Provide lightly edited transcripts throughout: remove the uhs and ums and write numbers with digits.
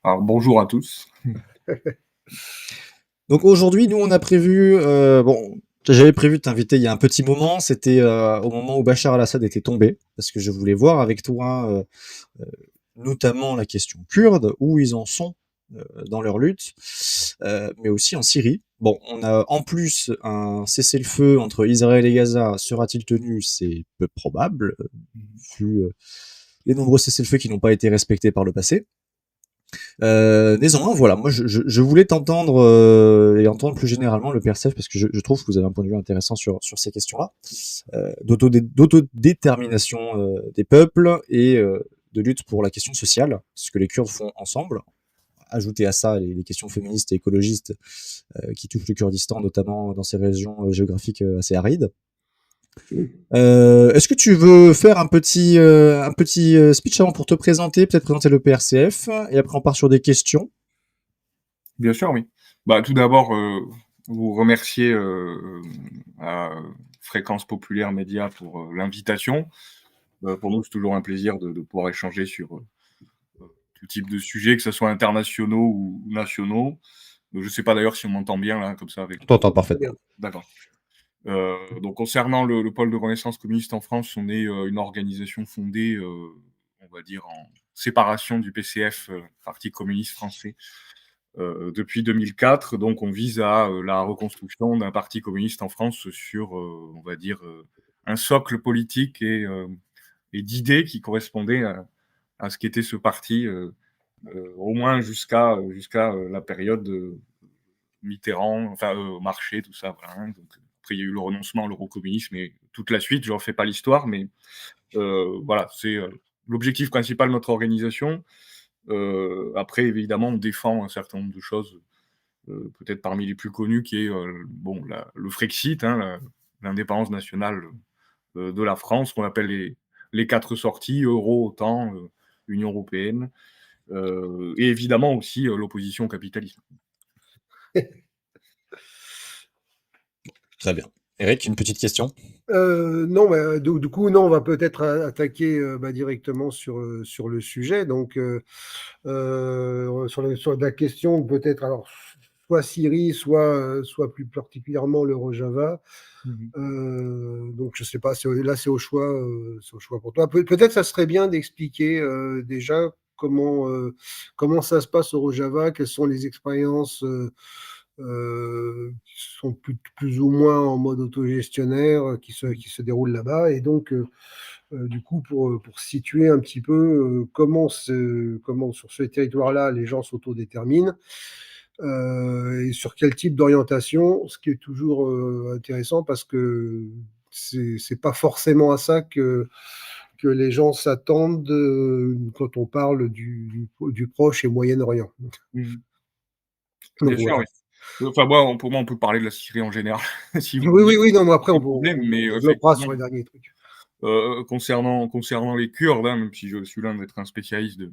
Alors bonjour à tous. Donc aujourd'hui, nous, on a prévu, j'avais prévu de t'inviter il y a un petit moment, c'était au moment où Bachar al-Assad était tombé, parce que je voulais voir avec toi, euh, notamment la question kurde, où ils en sont dans leur lutte, mais aussi en Syrie. Bon, on a en plus un cessez-le-feu entre Israël et Gaza, sera-t-il tenu? C'est peu probable, vu les nombreux cessez-le-feu qui n'ont pas été respectés par le passé. Néanmoins, voilà, moi je voulais t'entendre et entendre plus généralement le PRCF parce que je trouve que vous avez un point de vue intéressant sur ces questions-là, d'autodétermination des peuples et de lutte pour la question sociale, ce que les Kurdes font ensemble. Ajouter à ça les questions féministes et écologistes qui touchent le Kurdistan, notamment dans ces régions géographiques assez arides. Est-ce que tu veux faire un petit speech avant pour te présenter, peut-être présenter le PRCF, et après on part sur des questions. Bien sûr, oui. Bah, tout d'abord, vous remercier à Fréquence Populaire Média pour l'invitation. Pour nous, c'est toujours un plaisir de pouvoir échanger sur tout type de sujets, que ce soit internationaux ou nationaux. Je ne sais pas d'ailleurs si on m'entend bien là, comme ça avec. On t'entend Très bien. parfaitement. D'accord. Donc concernant le pôle de Renaissance communiste en France, on est une organisation fondée, on va dire, en séparation du PCF, Parti communiste français, depuis 2004. Donc on vise à la reconstruction d'un parti communiste en France sur, on va dire, un socle politique et d'idées qui correspondaient à ce qu'était ce parti, au moins jusqu'à la période Mitterrand, enfin Marché, tout ça. Voilà, hein. Donc, après, il y a eu le renoncement à l'eurocommunisme et toute la suite. Je ne refais pas l'histoire, mais voilà, c'est l'objectif principal de notre organisation. Après, évidemment, on défend un certain nombre de choses, peut-être parmi les plus connues, qui est bon, le Frexit, hein, l'indépendance nationale de la France, qu'on appelle les quatre sorties, euro, OTAN, Union européenne, et évidemment aussi l'opposition au capitalisme. Très bien. Eric, une petite question. Non, du coup, non, on va peut-être attaquer directement sur le sujet. Donc, sur la question, peut-être, alors, soit Syrie, soit plus particulièrement le Rojava. Mhm. Donc, je sais pas, là, c'est au choix pour toi. Peut-être ça serait bien d'expliquer déjà comment ça se passe au Rojava, quelles sont les expériences qui sont plus ou moins en mode autogestionnaire qui se déroulent là-bas. Et donc, du coup, pour situer un petit peu comment sur ce territoire-là les gens s'autodéterminent et sur quel type d'orientation, ce qui est toujours intéressant parce que c'est pas forcément à ça que les gens s'attendent quand on parle du Proche et Moyen-Orient. Mhm. Donc Bien sûr, voilà. oui. Enfin, moi, pour moi, on peut parler de la Syrie en général, si vous Oui, voulez, oui, oui, non, mais après pas on, de problème, mais on développera effectivement, sur les derniers trucs. concernant les Kurdes, hein, même si je suis loin d'être un spécialiste de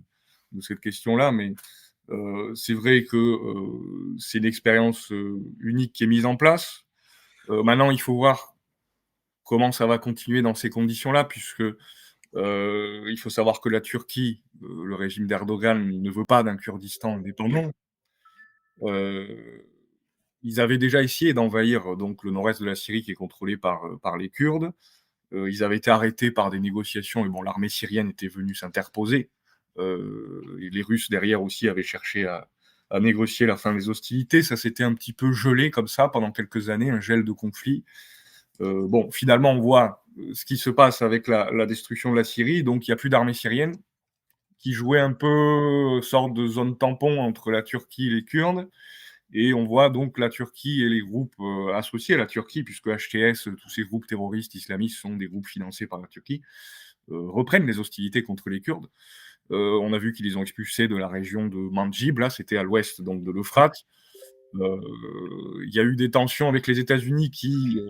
cette question-là, mais c'est vrai que c'est une expérience unique qui est mise en place. Maintenant, il faut voir comment ça va continuer dans ces conditions-là, puisque il faut savoir que la Turquie, le régime d'Erdogan, ne veut pas d'un Kurdistan indépendant. Euh, Ils avaient déjà essayé d'envahir donc le nord-est de la Syrie qui est contrôlé par les Kurdes. Ils avaient été arrêtés par des négociations et bon, l'armée syrienne était venue s'interposer. Et les Russes derrière aussi avaient cherché à négocier la fin des hostilités. Ça s'était un petit peu gelé comme ça pendant quelques années, un gel de conflit. Bon, finalement, on voit ce qui se passe avec la destruction de la Syrie. Donc, il n'y a plus d'armée syrienne qui jouait un peu sorte de zone tampon entre la Turquie et les Kurdes. Et on voit donc la Turquie et les groupes associés à la Turquie, puisque HTS, tous ces groupes terroristes islamistes sont des groupes financés par la Turquie, reprennent les hostilités contre les Kurdes. On a vu qu'ils les ont expulsés de la région de Mandjib, là, c'était à l'ouest donc de l'Euphrate. Il y a eu des tensions avec les États-Unis qui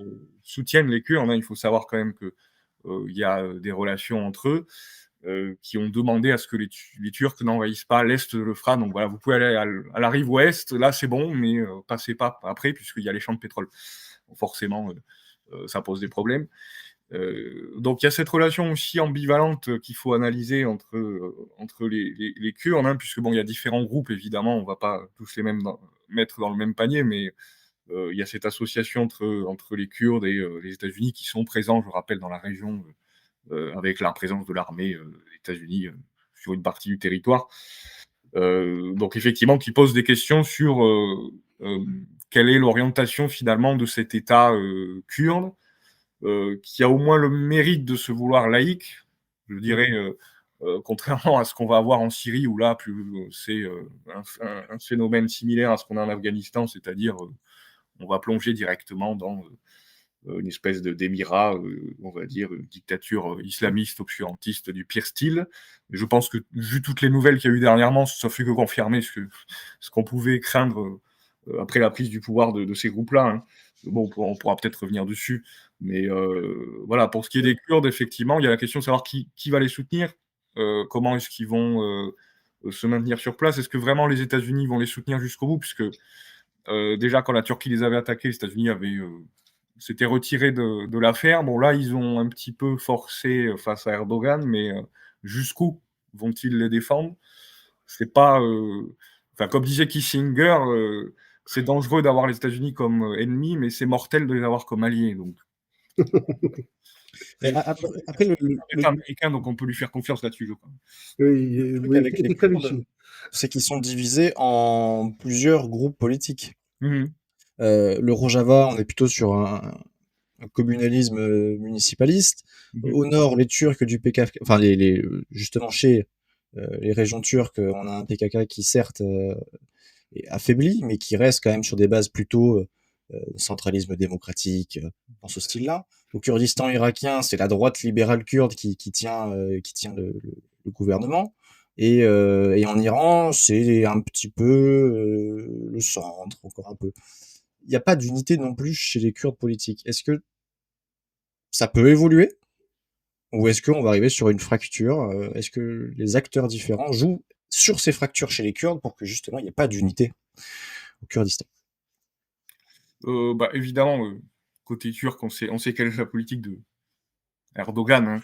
soutiennent les Kurdes. Hein. Il faut savoir quand même que il y a des relations entre eux qui ont demandé à ce que les Turcs n'envahissent pas l'est de l'Euphrate. Donc voilà, vous pouvez aller à la rive ouest, là c'est bon, mais passez pas après, puisqu'il y a les champs de pétrole. Donc, forcément, ça pose des problèmes. Donc il y a cette relation aussi ambivalente qu'il faut analyser entre les Kurdes, hein, puisque bon, il y a différents groupes, évidemment, on va pas tous les mêmes mettre dans le même panier, mais il y a cette association entre les Kurdes et les États-Unis qui sont présents, je rappelle, dans la région, avec la présence de l'armée des États-Unis sur une partie du territoire. Donc effectivement, qui pose des questions sur quelle est l'orientation finalement de cet État kurde, qui a au moins le mérite de se vouloir laïque, je dirais, contrairement à ce qu'on va avoir en Syrie, où là, c'est un phénomène similaire à ce qu'on a en Afghanistan, c'est-à-dire on va plonger directement dans une espèce d'émirat, on va dire, une dictature islamiste, obscurantiste du pire style. Je pense que, vu toutes les nouvelles qu'il y a eu dernièrement, ça fait que confirmer ce qu'on pouvait craindre après la prise du pouvoir de ces groupes-là. Hein. Bon, on pourra peut-être revenir dessus. Mais voilà, pour ce qui est des Kurdes, effectivement, il y a la question de savoir qui va les soutenir, comment est-ce qu'ils vont se maintenir sur place. Est-ce que vraiment les États-Unis vont les soutenir jusqu'au bout? Puisque déjà, quand la Turquie les avait attaqués, les États-Unis s'étaient retirés de l'affaire. Bon, là, ils ont un petit peu forcé face à Erdogan, mais jusqu'où vont-ils les défendre? C'est pas. Enfin, comme disait Kissinger, c'est dangereux d'avoir les États-Unis comme ennemis, mais c'est mortel de les avoir comme alliés. Donc, Après, l'État américain, donc on peut lui faire confiance là-dessus, je crois. Oui, truc avec les très Kurdes, lucide. c'est qu'ils sont divisés en plusieurs groupes politiques. Mhm. Le Rojava, on est plutôt sur un communalisme municipaliste. Mhm. Au nord, les Turcs du PKK, enfin justement chez les régions turques, on a un PKK qui certes est affaibli, mais qui reste quand même sur des bases plutôt centralisme démocratique, dans ce style-là. Au Kurdistan irakien, c'est la droite libérale kurde qui tient le gouvernement. Et en Iran, c'est un petit peu le centre, encore un peu. Il n'y a pas d'unité non plus chez les Kurdes politiques. Est-ce que ça peut évoluer? Ou est-ce qu'on va arriver sur une fracture? Est-ce que les acteurs différents jouent sur ces fractures chez les Kurdes pour que justement il n'y ait pas d'unité au Kurdistan? Bah, évidemment, côté turc, on sait quelle est la politique de Erdogan. Hein.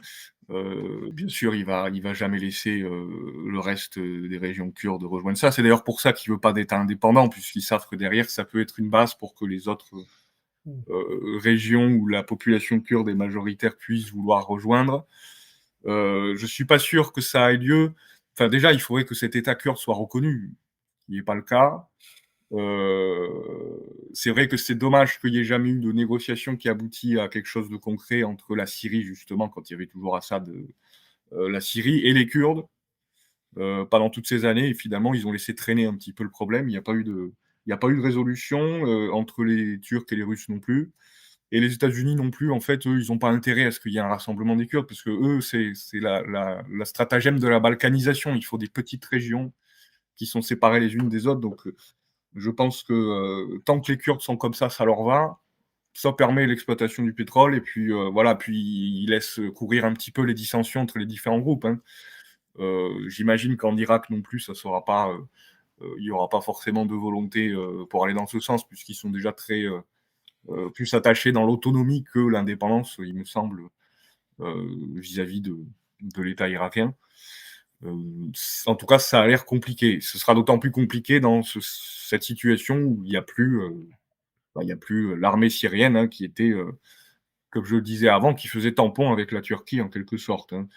Bien sûr, il va jamais laisser le reste des régions kurdes rejoindre ça. C'est d'ailleurs pour ça qu'il veut pas d'État indépendant, puisqu'ils savent que derrière, ça peut être une base pour que les autres régions où la population kurde est majoritaire puissent vouloir rejoindre. Je suis pas sûr que ça ait lieu. Enfin, déjà, il faudrait que cet État kurde soit reconnu, ce qui n'est pas le cas. C'est vrai que c'est dommage qu'il n'y ait jamais eu de négociation qui aboutit à quelque chose de concret entre la Syrie, justement, quand il y avait toujours Assad, la Syrie, et les Kurdes. Pendant toutes ces années, et finalement, ils ont laissé traîner un petit peu le problème. Il n'y a pas eu de résolution entre les Turcs et les Russes non plus. Et les États-Unis non plus, en fait, eux, ils n'ont pas intérêt à ce qu'il y ait un rassemblement des Kurdes, parce que eux, c'est la stratagème de la balkanisation. Il faut des petites régions qui sont séparées les unes des autres. Donc, je pense que tant que les Kurdes sont comme ça leur va. Ça permet l'exploitation du pétrole, et puis voilà, puis il laisse courir un petit peu les dissensions entre les différents groupes. Hein. J'imagine qu'en Irak non plus, ça sera pas, il n'y aura pas forcément de volonté pour aller dans ce sens, puisqu'ils sont déjà très plus attachés dans l'autonomie que l'indépendance, il me semble, vis-à-vis de l'État irakien. En tout cas, ça a l'air compliqué. Ce sera d'autant plus compliqué dans cette situation où il n'y a plus l'armée syrienne, hein, qui était, comme je le disais avant, qui faisait tampon avec la Turquie en quelque sorte. Hein.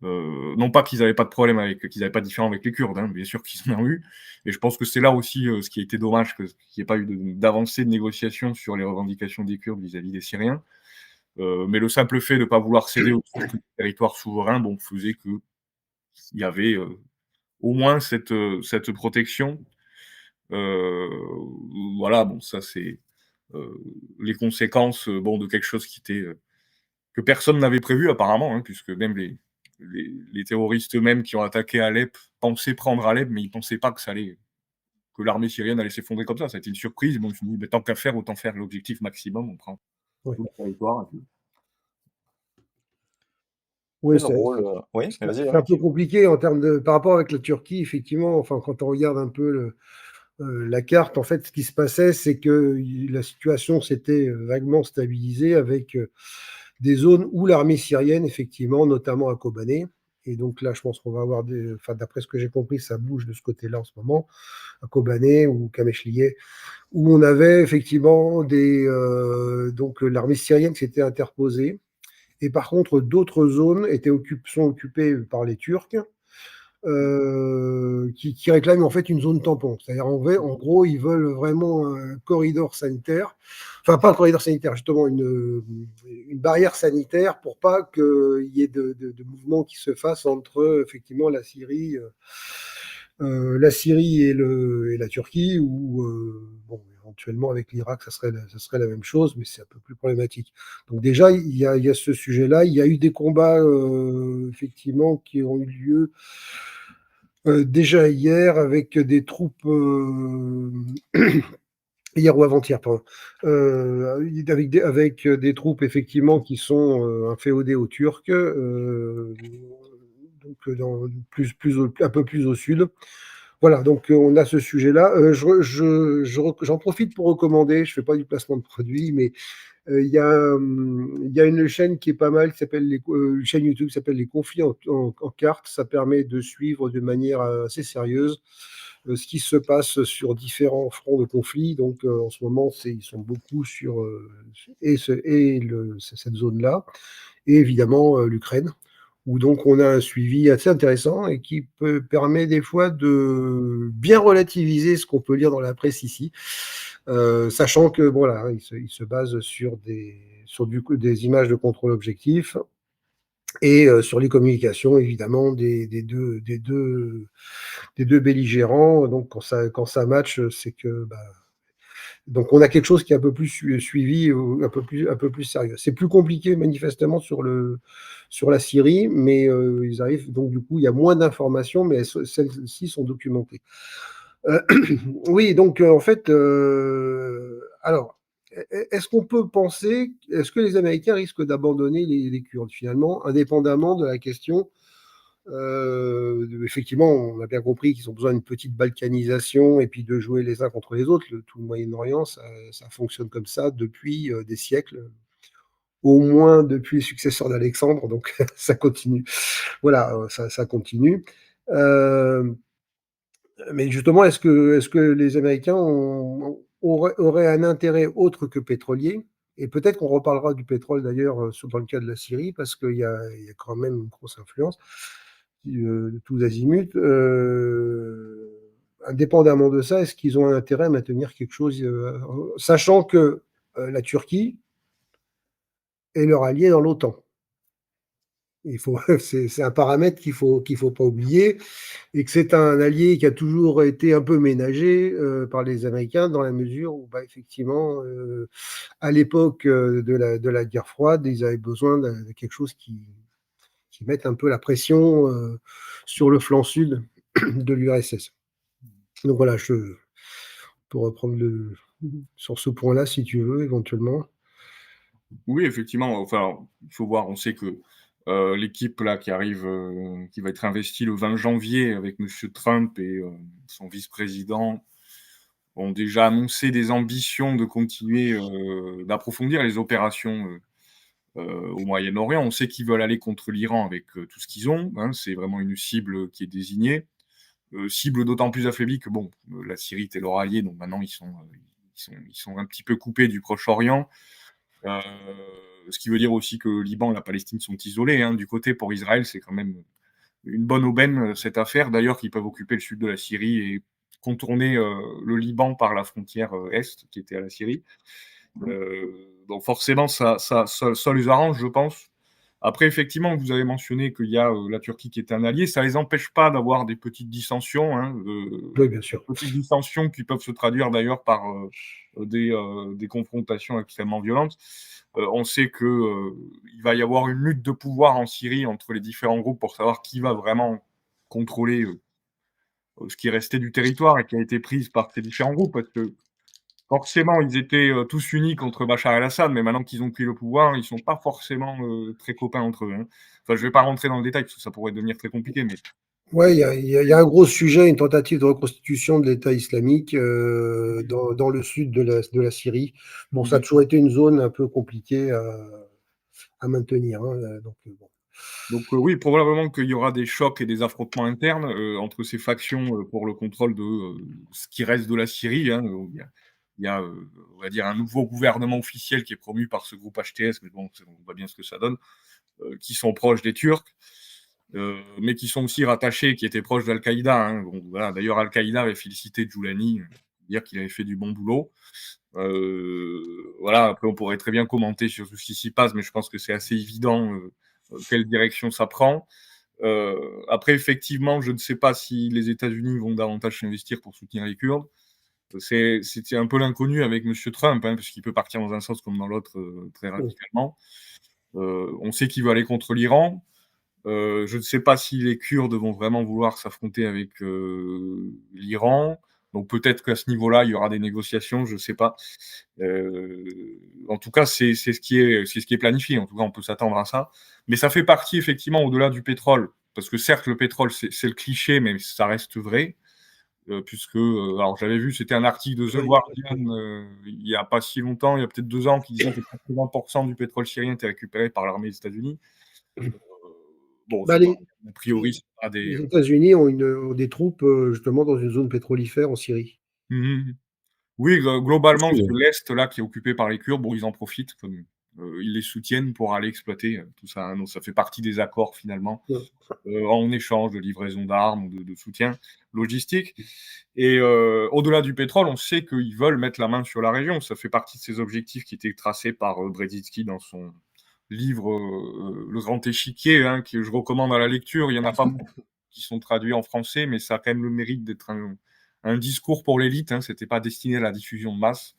Non pas qu'ils n'avaient pas de problème qu'ils n'avaient pas de différend avec les Kurdes, hein, bien sûr qu'ils en ont eu. Et je pense que c'est là aussi ce qui a été dommage, qu'il n'y ait pas eu d'avancée de négociation sur les revendications des Kurdes vis-à-vis des Syriens. Mais le simple fait de ne pas vouloir céder au territoire souverain, bon, faisait qu'il y avait au moins cette protection. Voilà, bon, ça c'est les conséquences de quelque chose qui était que personne n'avait prévu apparemment, hein, puisque même les terroristes eux-mêmes qui ont attaqué Alep pensaient prendre Alep, mais ils ne pensaient pas que l'armée syrienne allait s'effondrer comme ça. Ça a été une surprise. Bon, je me suis dit, mais tant qu'à faire, autant faire l'objectif maximum. On prend tout le territoire. Oui, Oui, vas-y. c'est un peu compliqué en termes par rapport avec la Turquie, effectivement. Enfin, quand on regarde un peu la carte, en fait, ce qui se passait, c'est que la situation s'était vaguement stabilisée avec des zones où l'armée syrienne, effectivement, notamment à Kobané, et donc là, je pense qu'on va avoir d'après ce que j'ai compris, ça bouge de ce côté-là en ce moment, à Kobané ou Kameshlié, où on avait effectivement donc l'armée syrienne s'était interposée, et par contre, d'autres zones sont occupées par les Turcs, qui réclament en fait une zone tampon. C'est-à-dire, en gros, ils veulent vraiment un corridor sanitaire, enfin pas un corridor sanitaire, justement une barrière sanitaire pour pas qu'il y ait de mouvements qui se fassent entre effectivement la Syrie et la Turquie, ou bon, éventuellement avec l'Irak, ça serait la même chose, mais c'est un peu plus problématique. Donc déjà, il y a ce sujet-là. Il y a eu des combats effectivement qui ont eu lieu déjà hier avec des troupes hier ou avant-hier, pardon, avec des troupes effectivement qui sont inféodées aux Turcs, donc un peu plus au sud. Voilà, donc on a ce sujet-là. J'en profite pour recommander, je ne fais pas du placement de produits, mais il y a une chaîne qui est pas mal, une chaîne YouTube qui s'appelle Les Conflits en carte. Ça permet de suivre de manière assez sérieuse ce qui se passe sur différents fronts de conflit. Donc en ce moment, ils sont beaucoup sur cette zone-là, et évidemment l'Ukraine, où donc on a un suivi assez intéressant et qui permet des fois de bien relativiser ce qu'on peut lire dans la presse ici, sachant que voilà, il se base sur des images de contrôle objectif, et sur les communications évidemment des deux belligérants. Donc quand ça match, c'est que donc on a quelque chose qui est un peu plus suivi, un peu plus sérieux. C'est plus compliqué manifestement sur la Syrie, mais ils arrivent, donc du coup il y a moins d'informations, mais celles-ci sont documentées. Oui, donc en fait, alors, est-ce que les Américains risquent d'abandonner les Kurdes finalement, indépendamment de la question? Effectivement, on a bien compris qu'ils ont besoin d'une petite balkanisation et puis de jouer les uns contre les autres. Tout le Moyen-Orient, ça fonctionne comme ça depuis des siècles, au moins depuis les successeurs d'Alexandre, donc ça continue. Voilà, ça continue. Mais justement, est-ce que les Américains auraient un intérêt autre que pétrolier? Et peut-être qu'on reparlera du pétrole d'ailleurs dans le cas de la Syrie, parce qu'il y a quand même une grosse influence de tous azimuts. Indépendamment de ça, est-ce qu'ils ont un intérêt à maintenir quelque chose, sachant que la Turquie est leur allié dans l'OTAN? C'est un paramètre qu'il faut pas oublier, et que c'est un allié qui a toujours été un peu ménagé par les Américains, dans la mesure où, effectivement, à l'époque de la guerre froide, ils avaient besoin de quelque chose qui mette un peu la pression sur le flanc sud de l'URSS. Donc voilà, je peux reprendre sur ce point-là, si tu veux, éventuellement. Oui, effectivement, enfin, il faut voir, on sait que, l'équipe là qui arrive, qui va être investie le 20 janvier avec monsieur Trump et son vice-président, ont déjà annoncé des ambitions de continuer, d'approfondir les opérations, au Moyen-Orient. On sait qu'ils veulent aller contre l'Iran avec, tout ce qu'ils ont, hein. C'est vraiment une cible qui est désignée. Cible d'autant plus affaiblie que bon, la Syrie était leur allié, donc maintenant ils sont un petit peu coupés du Proche-Orient. Euh, Ce qui veut dire aussi que le Liban et la Palestine sont isolés, hein. Du côté pour Israël, c'est quand même une bonne aubaine cette affaire. D'ailleurs, qu'ils peuvent occuper le sud de la Syrie et contourner le Liban par la frontière est qui était à la Syrie. Donc forcément, ça les arrange, je pense. Après, effectivement, vous avez mentionné qu'il y a la Turquie qui est un allié. Ça ne les empêche pas d'avoir des petites dissensions, hein, Oui, bien sûr. petites dissensions qui peuvent se traduire d'ailleurs par des confrontations extrêmement violentes. On sait qu'il va y avoir une lutte de pouvoir en Syrie entre les différents groupes pour savoir qui va vraiment contrôler ce qui est resté du territoire et qui a été pris par ces différents groupes. Parce que forcément, ils étaient tous unis contre Bachar el-Assad, mais maintenant qu'ils ont pris le pouvoir, ils ne sont pas forcément très copains entre eux, hein. Enfin, je ne vais pas rentrer dans le détail, parce que ça pourrait devenir très compliqué. Mais... Ouais, il y a un gros sujet, une tentative de reconstitution de l'État islamique dans le sud de la Syrie. Bon, ça a toujours été une zone un peu compliquée à maintenir. Hein, bon. Donc oui, probablement qu'il y aura des chocs et des affrontements internes entre ces factions pour le contrôle de ce qui reste de la Syrie. Hein, où il y a on va dire, un nouveau gouvernement officiel qui est promu par ce groupe HTS, mais bon, on voit bien ce que ça donne, qui sont proches des Turcs, mais qui sont aussi rattachés, qui étaient proches d'Al-Qaïda. Hein. Bon, voilà. D'ailleurs, Al-Qaïda avait félicité Giuliani, dire qu'il avait fait du bon boulot. Voilà, après on pourrait très bien commenter sur ce qui s'y passe, mais je pense que c'est assez évident quelle direction ça prend. Après, effectivement, je ne sais pas si les États-Unis vont davantage s'investir pour soutenir les Kurdes. C'était un peu l'inconnu avec M. Trump, hein, parce qu'il peut partir dans un sens comme dans l'autre très radicalement. On sait qu'il va aller contre l'Iran. Je ne sais pas si les Kurdes vont vraiment vouloir s'affronter avec l'Iran. Donc peut-être qu'à ce niveau-là, il y aura des négociations, je ne sais pas. En tout cas, c'est ce qui est planifié. En tout cas, on peut s'attendre à ça. Mais ça fait partie, effectivement, au-delà du pétrole. Parce que certes, le pétrole, c'est le cliché, mais ça reste vrai. Puisque, alors j'avais vu, c'était un article de The Guardian il n'y a pas si longtemps, il y a peut-être 2 ans, qui disait que 80% du pétrole syrien était récupéré par l'armée des États-Unis. Bon, Bah, a priori, c'est pas des. Les États-Unis ont des troupes justement dans une zone pétrolifère en Syrie. Mmh. Oui, globalement, c'est l'Est, là, qui est occupé par les Kurdes, bon, ils en profitent, comme ils les soutiennent pour aller exploiter tout ça. Hein. Donc ça fait partie des accords, finalement, en échange de livraison d'armes ou de soutien logistique. Et au-delà du pétrole, on sait qu'ils veulent mettre la main sur la région. Ça fait partie de ces objectifs qui étaient tracés par Brzezinski dans son livre Le Grand Échiquier, hein, que je recommande à la lecture. Il y en a pas beaucoup qui sont traduits en français, mais ça a quand même le mérite d'être un discours pour l'élite. Hein. C'était pas destiné à la diffusion de masse,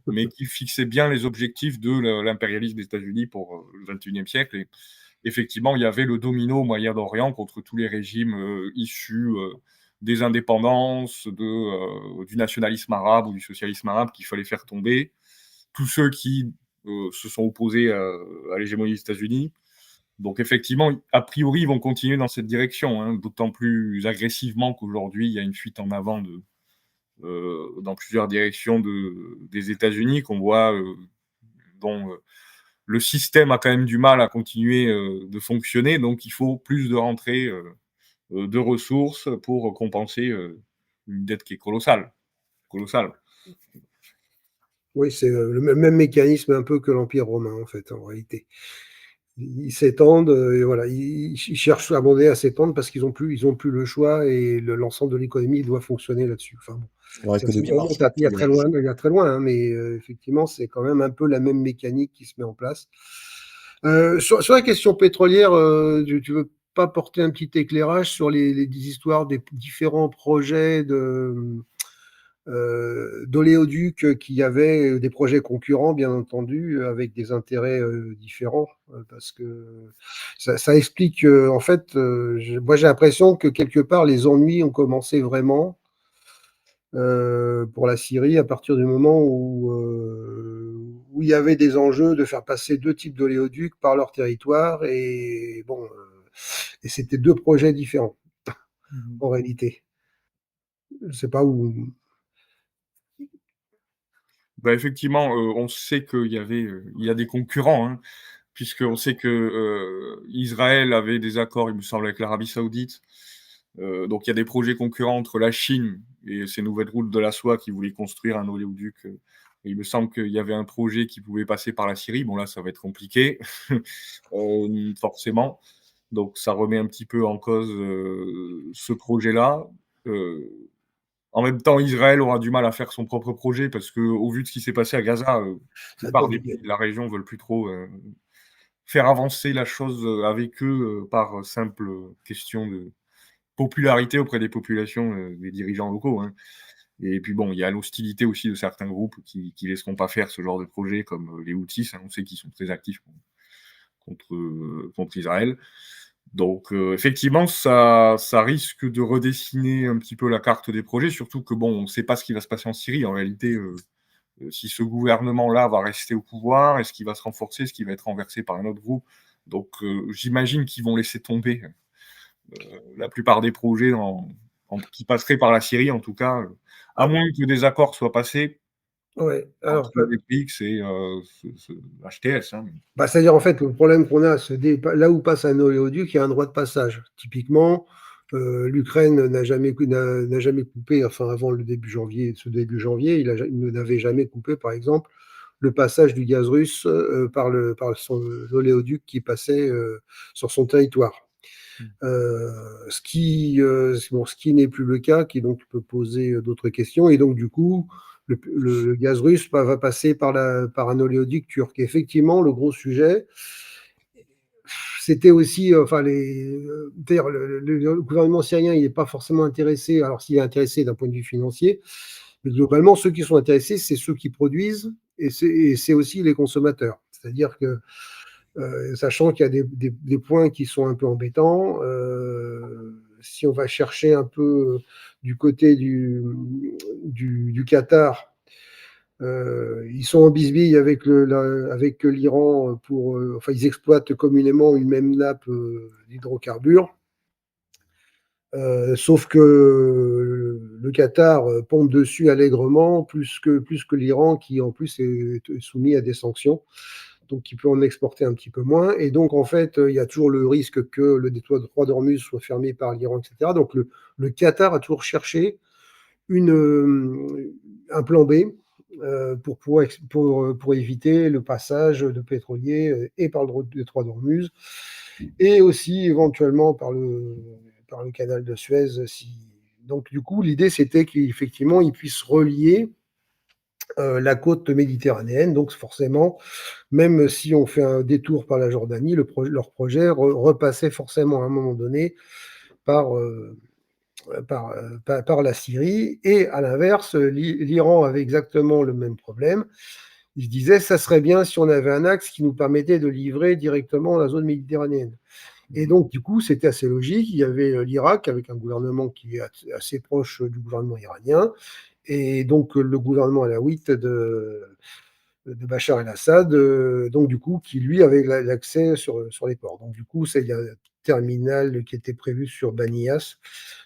mais qui fixait bien les objectifs de l'impérialisme des États-Unis pour le XXIe siècle. Et effectivement, il y avait le domino au Moyen-Orient contre tous les régimes issus des indépendances, du nationalisme arabe ou du socialisme arabe qu'il fallait faire tomber. Tous ceux qui se sont opposés à l'hégémonie des États-Unis. Donc effectivement, a priori, ils vont continuer dans cette direction, hein, d'autant plus agressivement qu'aujourd'hui, il y a une fuite en avant dans plusieurs directions des États-Unis, qu'on voit, dont le système a quand même du mal à continuer de fonctionner, donc il faut plus de rentrées de ressources pour compenser une dette qui est colossale. Oui, c'est le même mécanisme un peu que l'Empire romain, en fait, en réalité. Ils s'étendent, et voilà, ils cherchent à abonder à s'étendre parce qu'ils ont plus le choix et l'ensemble de l'économie doit fonctionner là-dessus. Enfin bon, il y a très loin, hein, mais effectivement, c'est quand même un peu la même mécanique qui se met en place. Sur la question pétrolière, tu veux pas porter un petit éclairage sur les histoires des différents projets d'oléoducs qui avaient des projets concurrents, bien entendu, avec des intérêts différents, parce que ça explique, en fait, moi j'ai l'impression que quelque part les ennuis ont commencé vraiment pour la Syrie à partir du moment où il y avait des enjeux de faire passer 2 types d'oléoducs par leur territoire, et bon, et c'était 2 projets différents, en réalité. Je sais pas où. Bah, effectivement, on sait qu'il y a des concurrents, hein, puisqu'on sait que Israël avait des accords, il me semble, avec l'Arabie Saoudite. Donc il y a des projets concurrents entre la Chine et ces nouvelles routes de la soie qui voulaient construire un oléoduc. Il me semble qu'il y avait un projet qui pouvait passer par la Syrie. Bon, là, ça va être compliqué, forcément. Donc ça remet un petit peu en cause ce projet-là. En même temps, Israël aura du mal à faire son propre projet parce qu'au vu de ce qui s'est passé à Gaza, la plupart des pays de la région ne veulent plus trop faire avancer la chose avec eux par simple question de popularité auprès des populations, des dirigeants locaux. Hein. Et puis bon, il y a l'hostilité aussi de certains groupes qui laisseront pas faire ce genre de projet, comme les Houthis. Hein, on sait qu'ils sont très actifs contre Israël. Donc effectivement, ça risque de redessiner un petit peu la carte des projets, surtout que bon, on ne sait pas ce qui va se passer en Syrie. En réalité, si ce gouvernement-là va rester au pouvoir, est-ce qu'il va se renforcer, est-ce qu'il va être renversé par un autre groupe. Donc j'imagine qu'ils vont laisser tomber la plupart des projets qui passeraient par la Syrie, en tout cas, à moins que des accords soient passés. Ouais. Alors, Entre les pays que c'est HTS. Hein. c'est-à-dire, en fait, le problème qu'on a, là où passe un oléoduc, il y a un droit de passage. Typiquement, l'Ukraine n'a jamais coupé, enfin, avant le début janvier, il n'avait jamais coupé, par exemple, le passage du gaz russe par l'oléoduc qui passait sur son territoire. Ce qui n'est plus le cas, qui donc peut poser d'autres questions. Et donc, du coup, le gaz russe va passer par un oléoduc turc. Et effectivement, le gros sujet, c'était aussi, d'ailleurs, le gouvernement syrien, il n'est pas forcément intéressé, alors s'il est intéressé d'un point de vue financier, mais globalement, ceux qui sont intéressés, c'est ceux qui produisent et c'est aussi les consommateurs. C'est-à-dire que sachant qu'il y a des points qui sont un peu embêtants. Si on va chercher un peu du côté du Qatar, ils sont en bisbille avec l'Iran enfin, ils exploitent communément une même nappe d'hydrocarbures. Sauf que le Qatar pompe dessus allègrement, plus que l'Iran, qui en plus est soumis à des sanctions, donc qui peut en exporter un petit peu moins. Et donc, en fait, il y a toujours le risque que le détroit d'Ormuz soit fermé par l'Iran, etc. Donc, le Qatar a toujours cherché un plan B pour éviter le passage de pétroliers et par le détroit d'Ormuz, et aussi éventuellement par le canal de Suez. Donc, du coup, l'idée, c'était qu'effectivement, ils puissent relier la côte méditerranéenne. Donc, forcément, même si on fait un détour par la Jordanie, leur projet repassait forcément à un moment donné par, par la Syrie. Et à l'inverse, l'Iran avait exactement le même problème. Il se disait, ça serait bien si on avait un axe qui nous permettait de livrer directement la zone méditerranéenne. Et donc, du coup, c'était assez logique. Il y avait l'Irak avec un gouvernement qui est assez proche du gouvernement iranien. Et donc, le gouvernement alawite de Bachar el-Assad, donc du coup, qui lui avait l'accès sur les ports. Donc, du coup, il y a un terminal qui était prévu sur Banias.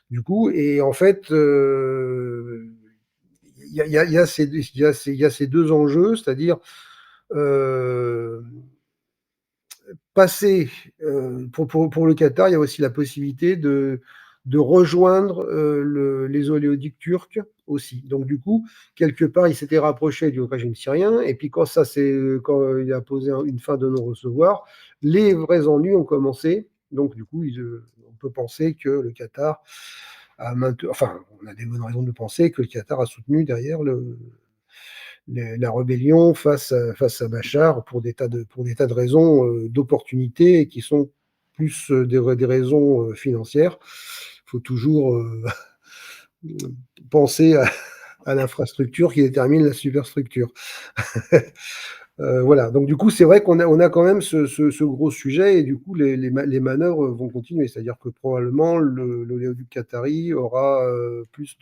Du coup, et en fait, il y a ces deux enjeux, c'est-à-dire passer, pour le Qatar, il y a aussi la possibilité de rejoindre les oléoducs turcs aussi. Donc, du coup, quelque part, il s'était rapproché du régime syrien. Et puis, quand il a posé une fin de non-recevoir, les vrais ennuis ont commencé. Donc, du coup, on peut penser que le Qatar enfin, on a des bonnes raisons de penser que le Qatar a soutenu derrière la rébellion face à Bachar pour des tas de raisons d'opportunité qui sont plus des raisons financières. Il faut toujours penser à l'infrastructure qui détermine la superstructure. Voilà, donc du coup, c'est vrai qu'on a quand même ce gros sujet, et du coup, les manœuvres vont continuer. C'est-à-dire que probablement l'oléoduc qatari aura plus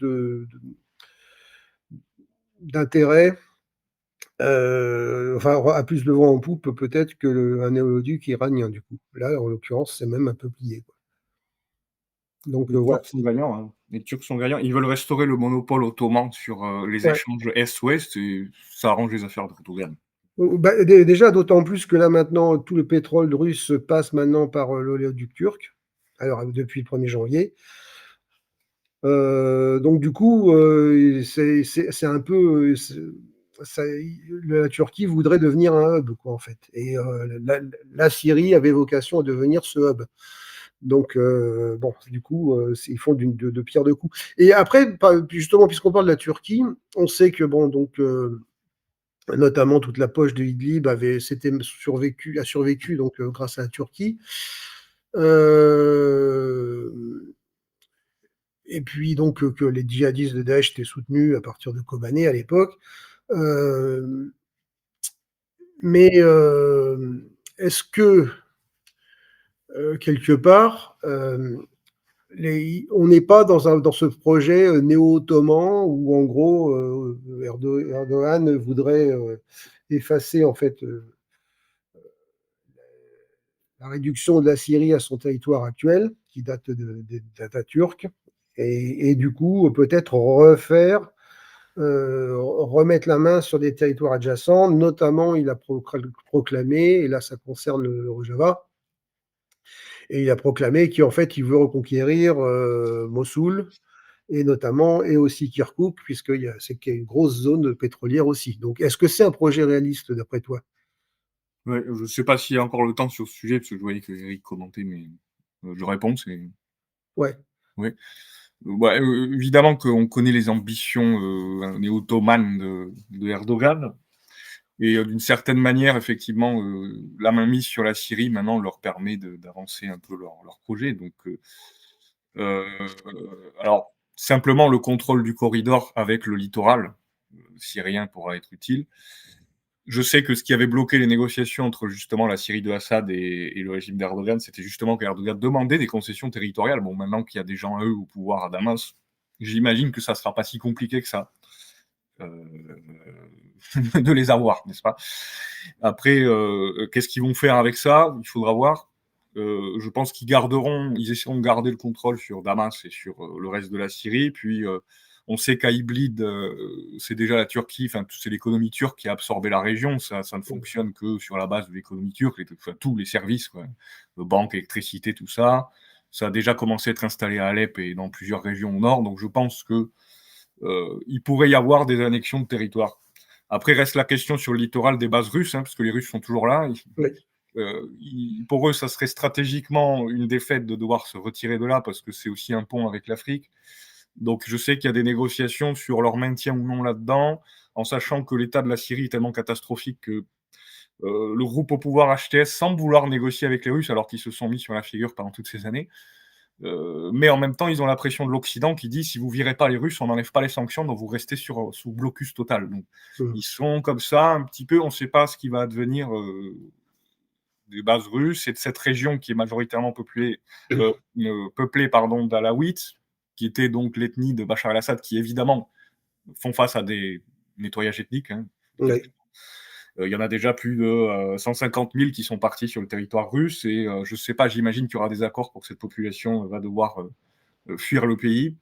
d'intérêt, enfin, a plus de vent en poupe peut-être qu'un oléoduc iranien, du coup. Là, en l'occurrence, c'est même un peu plié, quoi. Donc Les voilà. Turcs sont gagnants. Hein. Les Turcs sont gagnants. Ils veulent restaurer le monopole ottoman sur les Ouais. échanges Est-Ouest, et ça arrange les affaires d'Erdogan. Déjà, d'autant plus que là, maintenant, tout le pétrole russe passe maintenant par l'oléoduc turc, alors depuis le 1er janvier. Donc du coup, c'est un peu, la Turquie voudrait devenir un hub, quoi, en fait. Et la Syrie avait vocation à devenir ce hub. Donc bon, du coup, ils font de pierre deux coups. Et après, justement, puisqu'on parle de la Turquie, on sait que bon, donc notamment toute la poche de Idlib a survécu donc grâce à la Turquie. Et puis donc que les djihadistes de Daesh étaient soutenus à partir de Kobané à l'époque. Mais est-ce que quelque part, on n'est pas dans ce projet néo-ottoman où en gros Erdogan voudrait effacer en fait la réduction de la Syrie à son territoire actuel, qui date d'Atatürk, et du coup peut-être refaire remettre la main sur des territoires adjacents. Notamment, il a proclamé, et là ça concerne le Rojava, et il a proclamé qu'en fait il veut reconquérir Mossoul, et notamment, et aussi Kirkouk, puisqu'il y a une grosse zone pétrolière aussi. Donc, est-ce que c'est un projet réaliste d'après toi? Ouais, je ne sais pas s'il y a encore le temps sur ce sujet, parce que je voyais que Eric commentait, mais je réponds, c'est Ouais. oui. Ouais, évidemment qu'on connaît les ambitions néo-ottomanes de Erdogan, et d'une certaine manière, effectivement, la mainmise sur la Syrie, maintenant, leur permet d'avancer un peu leur projet. Donc, alors, simplement, le contrôle du corridor avec le littoral syrien pourra être utile. Je sais que ce qui avait bloqué les négociations entre justement la Syrie de Assad et le régime d'Erdogan, c'était justement qu'Erdogan demandait des concessions territoriales. Bon, maintenant qu'il y a des gens à eux au pouvoir à Damas, j'imagine que ça ne sera pas si compliqué que ça de les avoir, n'est-ce pas? Après, qu'est-ce qu'ils vont faire avec ça? Il faudra voir. Je pense qu'ils essaieront de garder le contrôle sur Damas et sur le reste de la Syrie. Puis, on sait qu'à Idlib, c'est déjà la Turquie, enfin, c'est l'économie turque qui a absorbé la région. Ça ne fonctionne que sur la base de l'économie turque, tous les services, quoi. Banque, électricité, tout ça. Ça a déjà commencé à être installé à Alep et dans plusieurs régions au nord. Donc, je pense que il pourrait y avoir des annexions de territoire. Après, reste la question sur le littoral des bases russes, parce que les Russes sont toujours là. Pour eux, ça serait stratégiquement une défaite de devoir se retirer de là, parce que c'est aussi un pont avec l'Afrique. Donc, je sais qu'il y a des négociations sur leur maintien ou non là-dedans, en sachant que l'état de la Syrie est tellement catastrophique que le groupe au pouvoir HTS semble vouloir négocier avec les Russes, alors qu'ils se sont mis sur la figure pendant toutes ces années. Mais en même temps, ils ont la pression de l'Occident qui dit si vous virez pas les Russes, on n'enlève pas les sanctions, donc vous restez sous blocus total. Donc, ils sont comme ça un petit peu, on ne sait pas ce qui va advenir des bases russes et de cette région qui est majoritairement peuplée d'Alaouites, qui était donc l'ethnie de Bachar el-Assad, qui évidemment font face à des nettoyages ethniques. Il y en a déjà plus de 150 000 qui sont partis sur le territoire russe, et je ne sais pas, j'imagine qu'il y aura des accords pour que cette population va devoir fuir le pays.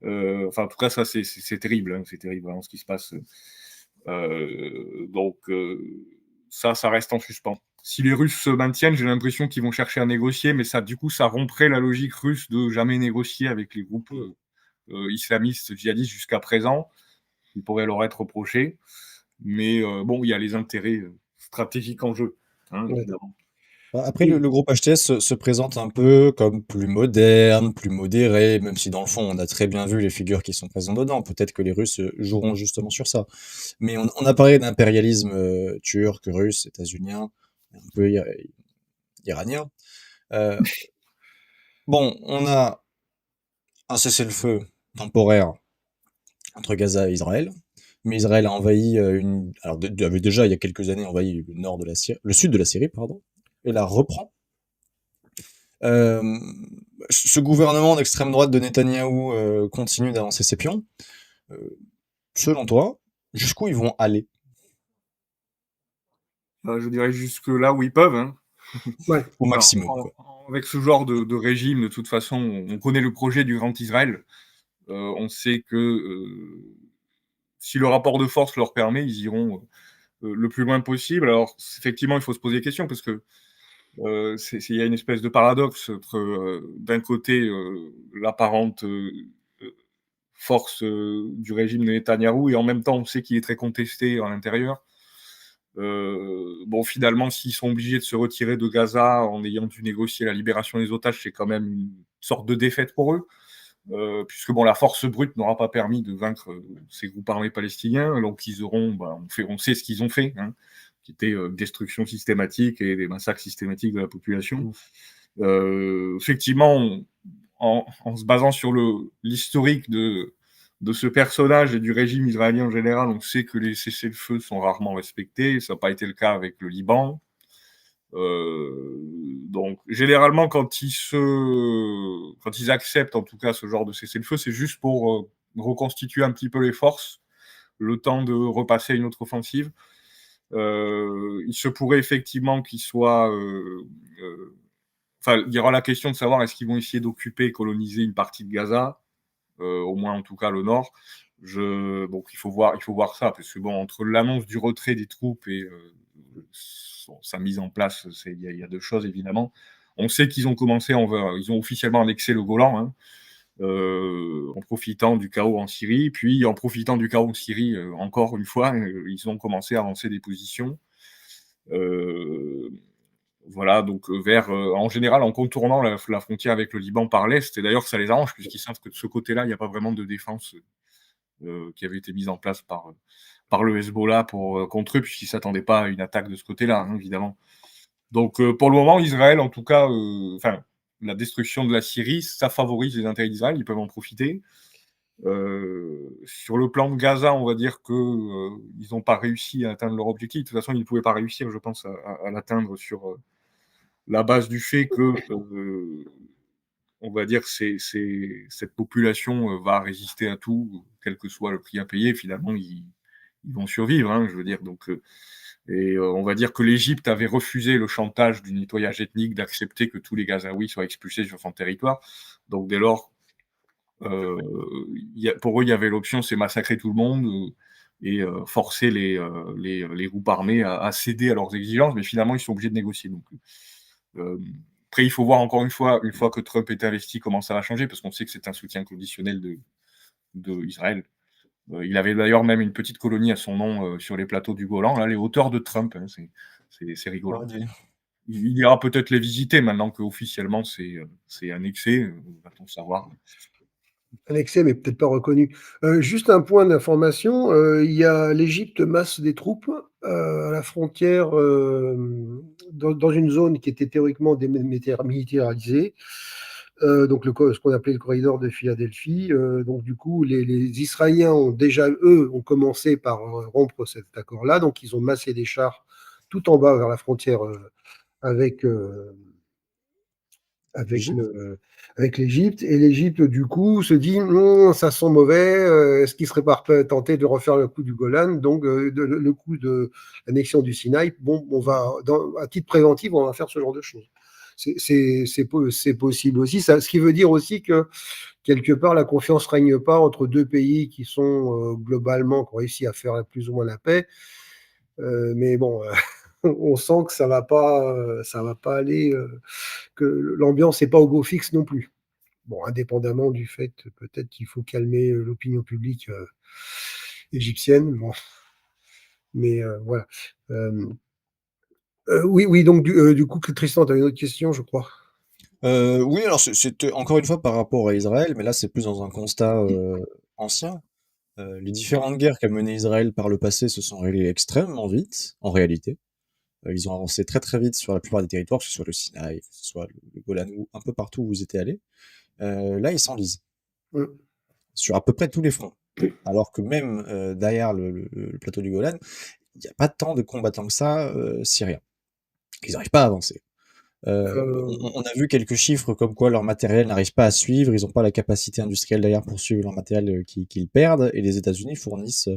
Enfin, en tout cas, ça, c'est terrible, c'est terrible vraiment ce qui se passe. Donc, ça reste en suspens. Si les Russes se maintiennent, j'ai l'impression qu'ils vont chercher à négocier, mais ça, du coup, ça romprait la logique russe de jamais négocier avec les groupes islamistes, djihadistes jusqu'à présent. Il pourrait leur être reproché. Mais bon, il y a les intérêts stratégiques en jeu, évidemment. Après, le groupe HTS se présente un peu comme plus moderne, plus modéré, même si dans le fond, on a très bien vu les figures qui sont présentes dedans. Peut-être que les Russes joueront justement sur ça. Mais on a parlé d'impérialisme turc, russe, états-unien, un peu iranien. Bon, on a un cessez-le-feu temporaire entre Gaza et Israël. Mais Israël a envahi avait déjà il y a quelques années envahi le nord de la Syrie, le sud de la Syrie, pardon, et la reprend. Ce gouvernement d'extrême droite de Netanyahou continue d'avancer ses pions. Selon toi, jusqu'où ils vont aller? Je dirais jusque là où ils peuvent. Au maximum. Avec ce genre de régime, de toute façon, on connaît le projet du Grand Israël. On sait que si le rapport de force leur permet, ils iront le plus loin possible. Alors, effectivement, il faut se poser des questions, parce que il y a une espèce de paradoxe entre, d'un côté, l'apparente force du régime de Netanyahou, et en même temps, on sait qu'il est très contesté à l'intérieur. Bon, finalement, s'ils sont obligés de se retirer de Gaza en ayant dû négocier la libération des otages, c'est quand même une sorte de défaite pour eux. Puisque bon, la force brute n'aura pas permis de vaincre ces groupes armés palestiniens, donc ils auront, on sait ce qu'ils ont fait, qui était destruction systématique et des massacres systématiques de la population. Effectivement, en se basant sur l'historique de ce personnage et du régime israélien en général, on sait que les cessez-le-feu sont rarement respectés. Ça n'a pas été le cas avec le Liban. Donc, généralement, quand ils acceptent, en tout cas, ce genre de cessez-le-feu, c'est juste pour reconstituer un petit peu les forces, le temps de repasser à une autre offensive. Il se pourrait effectivement qu'ils soient... il y aura la question de savoir est-ce qu'ils vont essayer d'occuper et coloniser une partie de Gaza, au moins en tout cas le nord, Donc il faut voir ça, parce que bon, entre l'annonce du retrait des troupes et sa mise en place, il y a deux choses évidemment. On sait qu'ils ont ils ont officiellement annexé le Golan, hein, en profitant du chaos en Syrie, puis en profitant du chaos en Syrie, encore une fois, ils ont commencé à avancer des positions. Voilà, donc en général, en contournant la frontière avec le Liban par l'Est, et d'ailleurs ça les arrange, puisqu'ils savent que de ce côté-là, il n'y a pas vraiment de défense qui avait été mise en place par le Hezbollah contre eux, puisqu'ils ne s'attendaient pas à une attaque de ce côté-là, hein, évidemment. Donc pour le moment, Israël, en tout cas, la destruction de la Syrie, ça favorise les intérêts d'Israël, ils peuvent en profiter. Sur le plan de Gaza, on va dire qu'ils n'ont pas réussi à atteindre leur objectif. De toute façon, ils ne pouvaient pas réussir, je pense, à l'atteindre sur la base du fait que, on va dire, cette population va résister à tout, quel que soit le prix à payer. Finalement, ils vont survivre, hein, je veux dire. Donc, on va dire que l'Égypte avait refusé le chantage du nettoyage ethnique, d'accepter que tous les Gazaouis soient expulsés sur son territoire. Donc, dès lors, pour eux, il y avait l'option, c'est massacrer tout le monde et forcer les groupes armés à céder à leurs exigences, mais finalement, ils sont obligés de négocier. Donc, après, il faut voir encore une fois que Trump est investi, comment ça va changer, parce qu'on sait que c'est un soutien conditionnel de Israël. Il avait d'ailleurs même une petite colonie à son nom sur les plateaux du Golan, là, les hauteurs de Trump, hein, c'est rigolo. Il ira peut-être les visiter maintenant qu'officiellement c'est annexé, va-t-on savoir. Annexé, mais peut-être pas reconnu. Juste un point d'information, il y a l'Égypte masse des troupes à la frontière, dans une zone qui était théoriquement démilitarisée, donc ce qu'on appelait le corridor de Philadelphie. Donc du coup, les Israéliens ont déjà, eux, ont commencé par rompre cet accord-là, donc ils ont massé des chars tout en bas vers la frontière avec avec l'Égypte. Et l'Égypte, du coup, se dit non, ça sent mauvais. Est-ce qu'il serait pas tenté de refaire le coup du Golan, donc le coup de l'annexion du Sinaï? Bon, on va, à titre préventif, on va faire ce genre de choses. C'est possible aussi. Ce qui veut dire aussi que quelque part, la confiance règne pas entre deux pays qui sont globalement, qui ont réussi à faire plus ou moins la paix. Mais bon, on sent que ça va pas aller, que l'ambiance n'est pas au beau fixe non plus. Bon, indépendamment du fait peut-être qu'il faut calmer l'opinion publique égyptienne. Bon. Mais voilà. Oui, donc du coup, Tristan, tu as une autre question, je crois. Oui, alors c'était encore une fois par rapport à Israël, mais là c'est plus dans un constat ancien. Les différentes guerres qu'a menées Israël par le passé se sont réglées extrêmement vite, en réalité. Ils ont avancé très très vite sur la plupart des territoires, que ce soit le Sinaï, que ce soit le Golan, ou un peu partout où vous étiez allés. Là, ils s'enlisent. Sur à peu près tous les fronts. Alors que même derrière le plateau du Golan, il n'y a pas tant de combattants que ça syriens. Ils n'arrivent pas à avancer. On a vu quelques chiffres comme quoi leur matériel n'arrive pas à suivre, ils n'ont pas la capacité industrielle derrière pour suivre leur matériel qu'ils perdent, et les États-Unis fournissent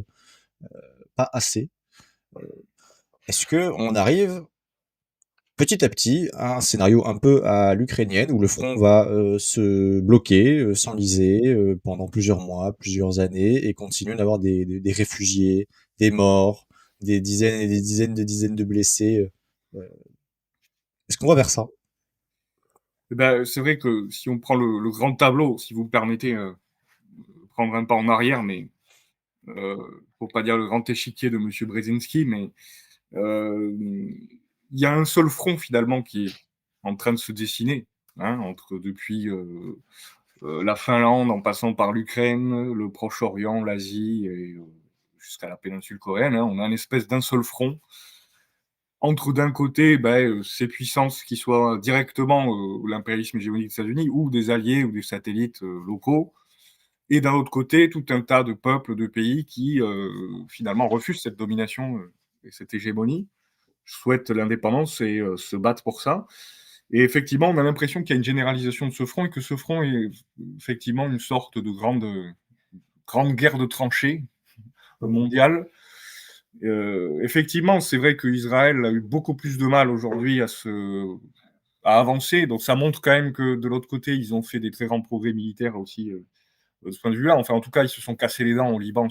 pas assez. Est-ce que on arrive petit à petit à un scénario un peu à l'ukrainienne où le front va se bloquer, s'enliser pendant plusieurs mois, plusieurs années, et continuer d'avoir des réfugiés, des morts, des dizaines et des dizaines de blessés? Est-ce qu'on va vers ça? Ben, c'est vrai que si on prend le grand tableau, si vous me permettez, prendre un pas en arrière, mais pour pas dire le grand échiquier de Monsieur Brzezinski, mais il y a un seul front finalement qui est en train de se dessiner, hein, depuis la Finlande, en passant par l'Ukraine, le Proche-Orient, l'Asie et jusqu'à la péninsule coréenne. Hein, on a une espèce d'un seul front entre d'un côté ces puissances qui soient directement l'impérialisme hégémonique des États-Unis ou des alliés ou des satellites locaux, et d'un autre côté tout un tas de peuples, de pays qui finalement refusent cette domination et cette hégémonie, souhaitent l'indépendance et se battent pour ça. Et effectivement, on a l'impression qu'il y a une généralisation de ce front et que ce front est effectivement une sorte de grande guerre de tranchées mondiale. Effectivement, c'est vrai qu'Israël a eu beaucoup plus de mal aujourd'hui à avancer, donc ça montre quand même que de l'autre côté, ils ont fait des très grands progrès militaires aussi de ce point de vue-là. Enfin, en tout cas, ils se sont cassés les dents au Liban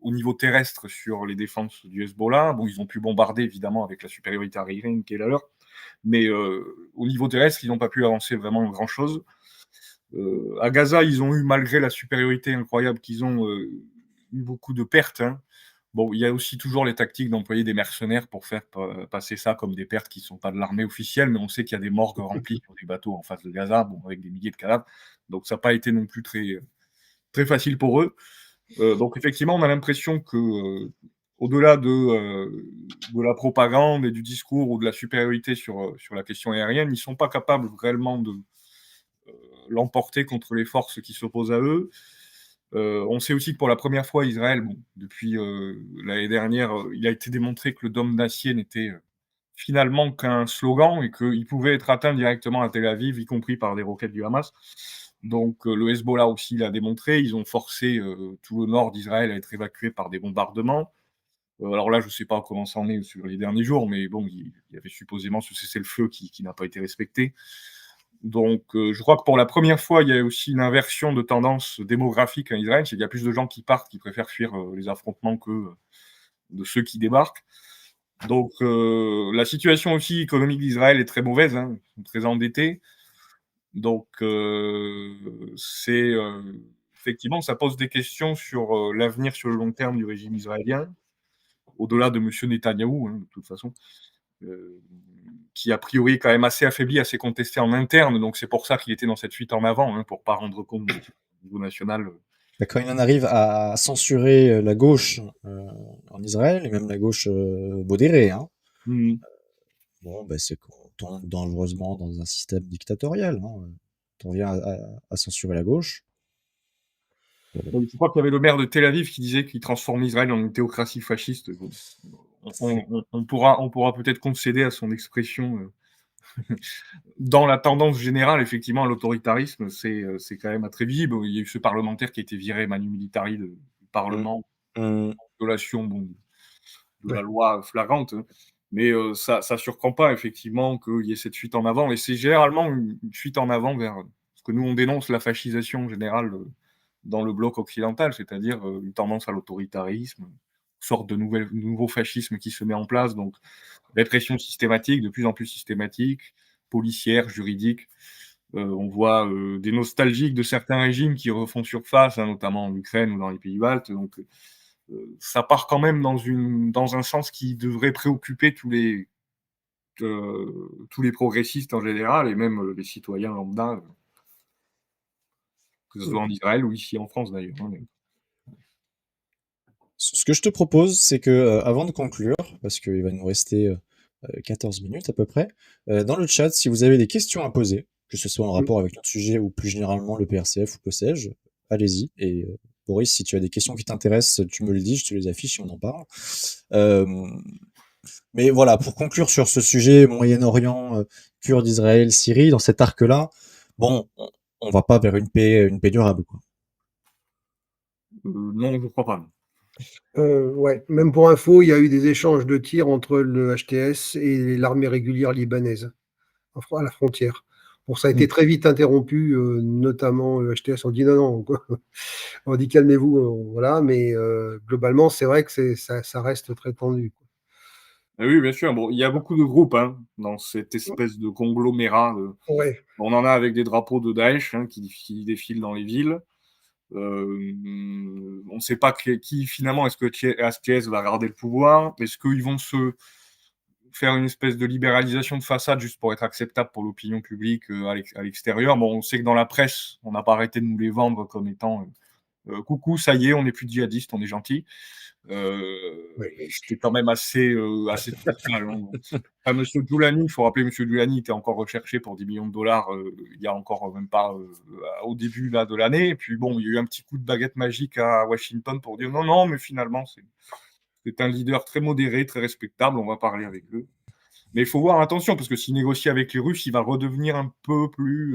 au niveau terrestre sur les défenses du Hezbollah. Bon, ils ont pu bombarder, évidemment, avec la supériorité aérienne qui est la leur. Mais au niveau terrestre, ils n'ont pas pu avancer vraiment grand-chose. À Gaza, ils ont eu, malgré la supériorité incroyable qu'ils ont, eu beaucoup de pertes. Hein. Bon, il y a aussi toujours les tactiques d'employer des mercenaires pour faire passer ça comme des pertes qui ne sont pas de l'armée officielle, mais on sait qu'il y a des morgues remplies sur des bateaux en face de Gaza, bon, avec des milliers de cadavres. Donc ça n'a pas été non plus très, très facile pour eux. Donc effectivement, on a l'impression que, au-delà de la propagande et du discours ou de la supériorité sur la question aérienne, ils ne sont pas capables réellement de l'emporter contre les forces qui s'opposent à eux. On sait aussi que pour la première fois, Israël, bon, depuis l'année dernière, il a été démontré que le dôme d'acier n'était finalement qu'un slogan et qu'il pouvait être atteint directement à Tel Aviv, y compris par des roquettes du Hamas. Donc le Hezbollah aussi l'a démontré. Ils ont forcé tout le nord d'Israël à être évacué par des bombardements. Alors là, je ne sais pas comment ça en est sur les derniers jours, mais bon, il y avait supposément ce cessez-le-feu qui n'a pas été respecté. Donc, je crois que pour la première fois, il y a aussi une inversion de tendance démographique en Israël. C'est qu'il y a plus de gens qui partent, qui préfèrent fuir les affrontements que de ceux qui débarquent. Donc, la situation aussi économique d'Israël est très mauvaise, hein, ils sont très endettés. Donc, effectivement, ça pose des questions sur l'avenir sur le long terme du régime israélien, au-delà de M. Netanyahou, hein, de toute façon. Qui a priori est quand même assez affaibli, assez contesté en interne, donc c'est pour ça qu'il était dans cette fuite en avant, hein, pour pas rendre compte du niveau national. Quand il en arrive à censurer la gauche en Israël, et même la gauche modérée, hein, bon, c'est qu'on tombe dangereusement dans un système dictatorial. Hein. On vient à censurer la gauche. Je crois qu'il y avait le maire de Tel Aviv qui disait qu'il transforme Israël en une théocratie fasciste. On pourra peut-être concéder à son expression. Dans la tendance générale, effectivement, l'autoritarisme, c'est quand même très visible. Il y a eu ce parlementaire qui a été viré manu militari du Parlement, en violation de la loi flagrante. Mais ça ne surprend pas, effectivement, qu'il y ait cette fuite en avant. Et c'est généralement une fuite en avant vers ce que nous, on dénonce, la fascisation générale dans le bloc occidental, c'est-à-dire une tendance à l'autoritarisme, une sorte de nouveau fascisme qui se met en place. Donc, répression systématique, de plus en plus systématique, policière, juridique. On voit des nostalgiques de certains régimes qui refont surface, hein, notamment en Ukraine ou dans les pays baltes. Donc, ça part quand même dans un sens qui devrait préoccuper tous les progressistes en général, et même les citoyens lambda, que ce soit en Israël ou ici en France d'ailleurs. Hein. Ce que je te propose, c'est que avant de conclure, parce qu'il va nous rester 14 minutes à peu près, dans le chat, si vous avez des questions à poser, que ce soit en rapport avec notre sujet ou plus généralement le PRCF ou que sais-je, allez-y. Et Boris, si tu as des questions qui t'intéressent, tu me le dis, je te les affiche et on en parle. Mais voilà, pour conclure sur ce sujet Moyen-Orient, Kurdes, Israël, Syrie, dans cet arc-là, bon, on va pas vers une paix durable, quoi. Non, je ne crois pas. Ouais, même pour info, il y a eu des échanges de tirs entre le HTS et l'armée régulière libanaise à la frontière. Bon, ça a été très vite interrompu, notamment le HTS. On dit non, quoi. On dit calmez-vous, voilà, mais globalement, c'est vrai que ça reste très tendu. Quoi. Oui, bien sûr. Bon, il y a beaucoup de groupes hein, dans cette espèce de conglomérat. Ouais. On en a avec des drapeaux de Daesh hein, qui défilent dans les villes. On ne sait pas qui finalement, est-ce que HTS va garder le pouvoir? Est-ce qu'ils vont se faire une espèce de libéralisation de façade juste pour être acceptable pour l'opinion publique à l'extérieur? Bon, on sait que dans la presse, on n'a pas arrêté de nous les vendre comme étant coucou, ça y est, on n'est plus djihadiste, on est gentil. C'était quand même assez spécial. Hein. Monsieur Doulani, il faut rappeler, Monsieur Doulani était encore recherché pour 10 millions de dollars il y a encore même pas au début là, de l'année. Et puis bon, il y a eu un petit coup de baguette magique à Washington pour dire non, mais finalement, c'est un leader très modéré, très respectable, on va parler avec eux. Mais il faut voir attention, parce que s'il négocie avec les Russes, il va redevenir un peu plus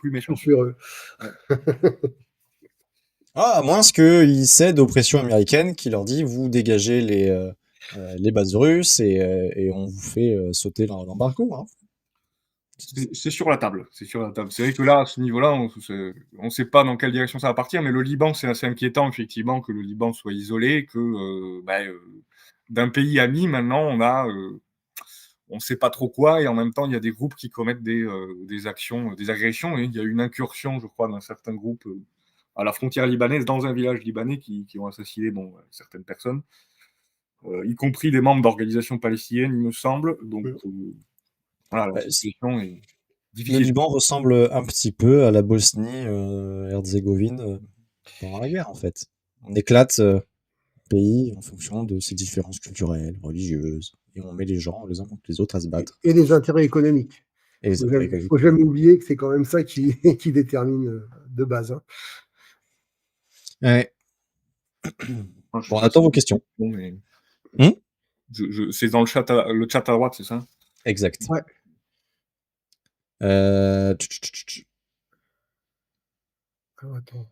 méchant. Sulfureux. À moins qu'ils cèdent aux pressions américaines qui leur dit vous dégagez les bases russes et on vous fait sauter l'embargo. Hein. C'est sur la table. C'est sur la table. C'est vrai que là, à ce niveau-là, on ne sait pas dans quelle direction ça va partir, mais le Liban, c'est assez inquiétant, effectivement, que le Liban soit isolé, que d'un pays ami, maintenant, on ne sait pas trop quoi, et en même temps, il y a des groupes qui commettent des actions, des agressions, et il y a eu une incursion, je crois, d'un certain groupe à la frontière libanaise, dans un village libanais, qui ont assassiné certaines personnes, y compris des membres d'organisations palestiniennes, il me semble. Donc, voilà, la Bah, situation est le difficile. Liban ressemble un petit peu à la Bosnie, Herzégovine, pendant la guerre, en fait. On éclate le pays en fonction de ses différences culturelles, religieuses, et on met les gens les uns contre les autres à se battre. Et les intérêts économiques. Et les Faut intérêts jamais, faut jamais oublier que c'est quand même ça qui, qui détermine de base. Hein. Ouais. Enfin, je sais Bon, on pas attend si- vos questions. Bon, mais Hmm c'est dans le chat à droite, c'est ça? Exact. Ouais. Alors, attends.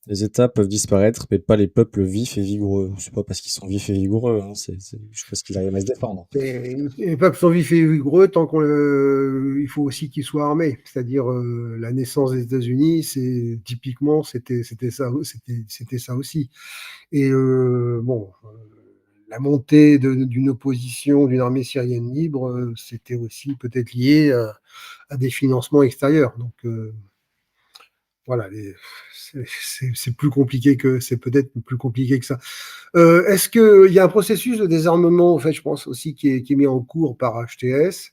Les États peuvent disparaître, mais pas les peuples vifs et vigoureux. C'est pas parce qu'ils sont vifs et vigoureux, hein, je sais pas ce qu'ils arrivent à se défendre. Et les peuples sont vifs et vigoureux tant il faut aussi qu'ils soient armés. C'est-à-dire la naissance des États-Unis, c'est typiquement c'était ça aussi. Et la montée d'une opposition, d'une armée syrienne libre, c'était aussi peut-être lié à des financements extérieurs. Donc voilà, c'est plus compliqué c'est peut-être plus compliqué que ça. Est-ce qu'il y a un processus de désarmement, en fait, je pense aussi, qui est mis en cours par HTS?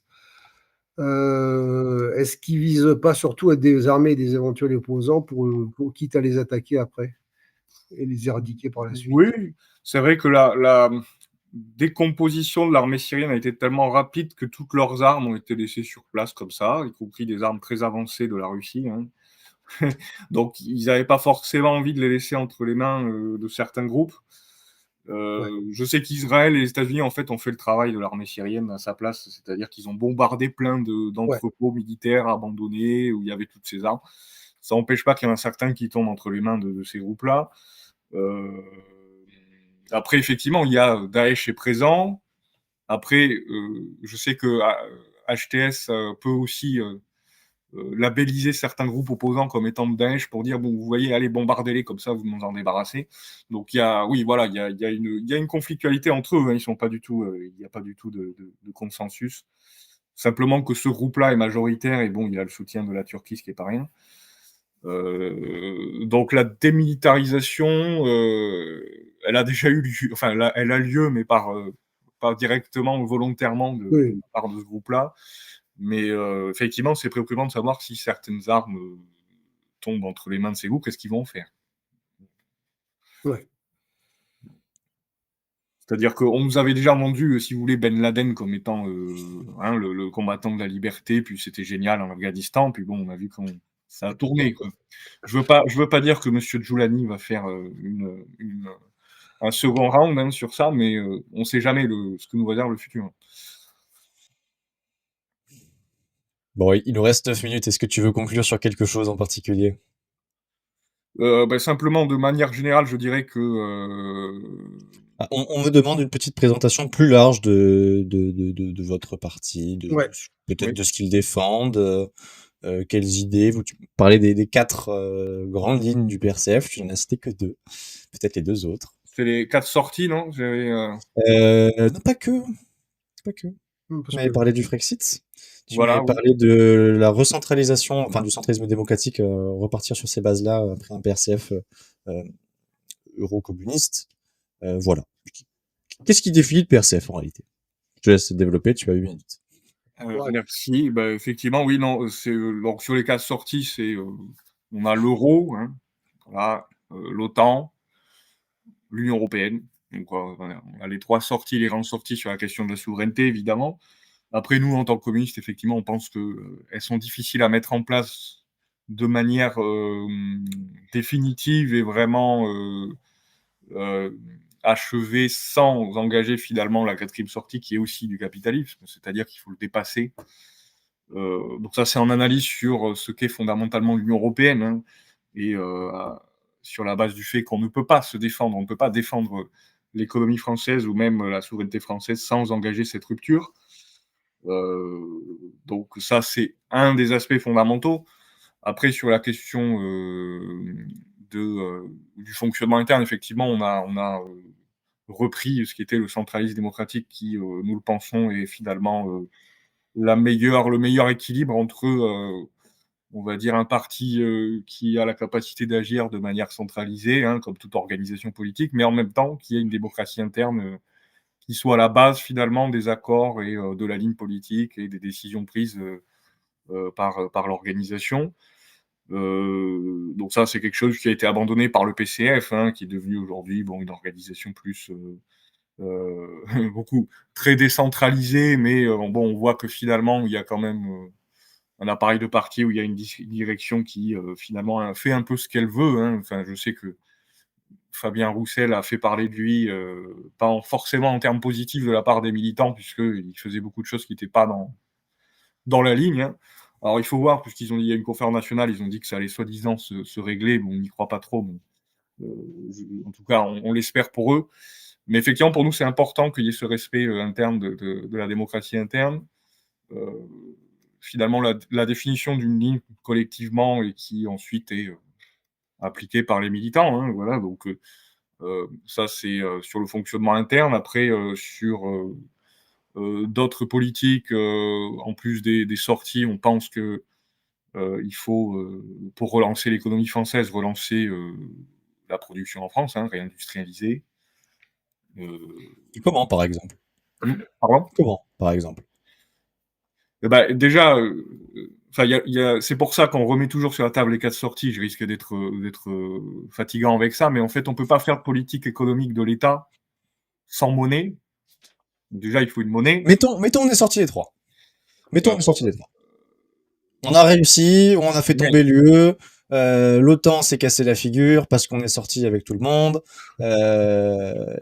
Est-ce qu'il vise pas surtout à désarmer des éventuels opposants quitte à les attaquer après et les éradiquer par la suite? Oui, c'est vrai que la décomposition de l'armée syrienne a été tellement rapide que toutes leurs armes ont été laissées sur place comme ça, y compris des armes très avancées de la Russie, hein. Donc, ils n'avaient pas forcément envie de les laisser entre les mains de certains groupes. Ouais. Je sais qu'Israël et les États-Unis, en fait, ont fait le travail de l'armée syrienne à sa place, c'est-à-dire qu'ils ont bombardé plein Ouais. d'entrepôts militaires abandonnés où il y avait toutes ces armes. Ça n'empêche pas qu'il y en a certains qui tombent entre les mains de ces groupes-là. Après, effectivement, il y a Daesh est présent. Après, je sais que HTS peut aussi labelliser certains groupes opposants comme étant de Daesh pour dire bon, vous voyez, allez bombardez-les comme ça, vous nous en débarrassez. Donc oui, voilà, il y a une conflictualité entre eux. Hein, ils sont pas du tout, il n'y a pas du tout de consensus. Simplement que ce groupe-là est majoritaire et bon, il a le soutien de la Turquie, ce qui est pas rien. Donc la démilitarisation, elle a déjà eu lieu, enfin elle a lieu, mais pas directement ou volontairement de Oui. la part de ce groupe-là. Mais effectivement, c'est préoccupant de savoir si certaines armes tombent entre les mains de ces groupes, qu'est-ce qu'ils vont en faire? Ouais. C'est-à-dire qu'on nous avait déjà vendu, si vous voulez, Ben Laden comme étant le combattant de la liberté, puis c'était génial en Afghanistan, puis bon, on a vu comment ça a tourné, quoi. Je veux pas dire que Monsieur Djoulani va faire un second round hein, sur ça, mais on ne sait jamais ce que nous réserve le futur. Bon, il nous reste 9 minutes. Est-ce que tu veux conclure sur quelque chose en particulier? Simplement, de manière générale, je dirais que On me demande une petite présentation plus large de votre parti, Ouais. peut-être oui. de ce qu'ils défendent, quelles idées. Tu parlais des 4 grandes lignes du PRCF, tu n'en as cité que 2. Peut-être les 2 autres. C'est les 4 sorties, non? Non, pas que. Pas que. Parce Tu m'avais que, parlé du Frexit. Tu Voilà, m'avais oui. parlé de la recentralisation, enfin du centralisme démocratique, repartir sur ces bases-là après un PRCF euro-communiste. Voilà. Qu'est-ce qui définit le PRCF en réalité? Je te laisse développer, tu as 8 minutes. Ouais. Merci. Bah, effectivement, oui, non, donc sur les 4 sorties, on a l'euro, hein, voilà, l'OTAN, l'Union européenne. Donc, voilà, on a les 3 sorties, les grandes sorties sur la question de la souveraineté, évidemment. Après, nous, en tant que communistes, effectivement, on pense qu'elles sont difficiles à mettre en place de manière définitive et vraiment achevée sans engager finalement la 4e sortie qui est aussi du capitalisme, c'est-à-dire qu'il faut le dépasser. Donc ça, c'est en analyse sur ce qu'est fondamentalement l'Union européenne, hein, et sur la base du fait qu'on ne peut pas se défendre, on ne peut pas défendre l'économie française ou même la souveraineté française sans engager cette rupture. Donc ça, c'est un des aspects fondamentaux. Après, sur la question du fonctionnement interne, effectivement, on a repris ce qui était le centralisme démocratique qui, nous le pensons, est finalement le meilleur équilibre entre, on va dire, un parti qui a la capacité d'agir de manière centralisée, hein, comme toute organisation politique, mais en même temps qui ait une démocratie interne qui soit à la base finalement des accords et de la ligne politique et des décisions prises par l'organisation. Donc ça, c'est quelque chose qui a été abandonné par le PCF, hein, qui est devenu aujourd'hui une organisation plus beaucoup très décentralisée, mais on voit que finalement il y a quand même un appareil de parti où il y a une direction qui finalement fait un peu ce qu'elle veut. Hein. Enfin, je sais que Fabien Roussel a fait parler de lui, pas forcément en termes positifs de la part des militants, puisqu'il faisait beaucoup de choses qui n'étaient pas dans la ligne. Hein. Alors il faut voir, puisqu'ils ont dit il y a une conférence nationale, ils ont dit que ça allait soi-disant se régler, on n'y croit pas trop, en tout cas on l'espère pour eux. Mais effectivement, pour nous, c'est important qu'il y ait ce respect interne de la démocratie interne. Finalement, la définition d'une ligne collectivement et qui ensuite est appliquée par les militants. Hein, voilà, donc ça, c'est sur le fonctionnement interne. Après, sur d'autres politiques, en plus des sorties, on pense que il faut, pour relancer l'économie française, relancer la production en France, hein, réindustrialiser. Comment, par exemple? Pardon. Comment, par exemple? Déjà, c'est pour ça qu'on remet toujours sur la table les 4 sorties. Je risque d'être fatigant avec ça, mais en fait, on peut pas faire de politique économique de l'État sans monnaie. Déjà, il faut une monnaie. Mettons, on est sorti les 3. Mettons, on est sorti les 3. On a réussi, on a fait tomber l'UE, l'OTAN s'est cassé la figure parce qu'on est sorti avec tout le monde,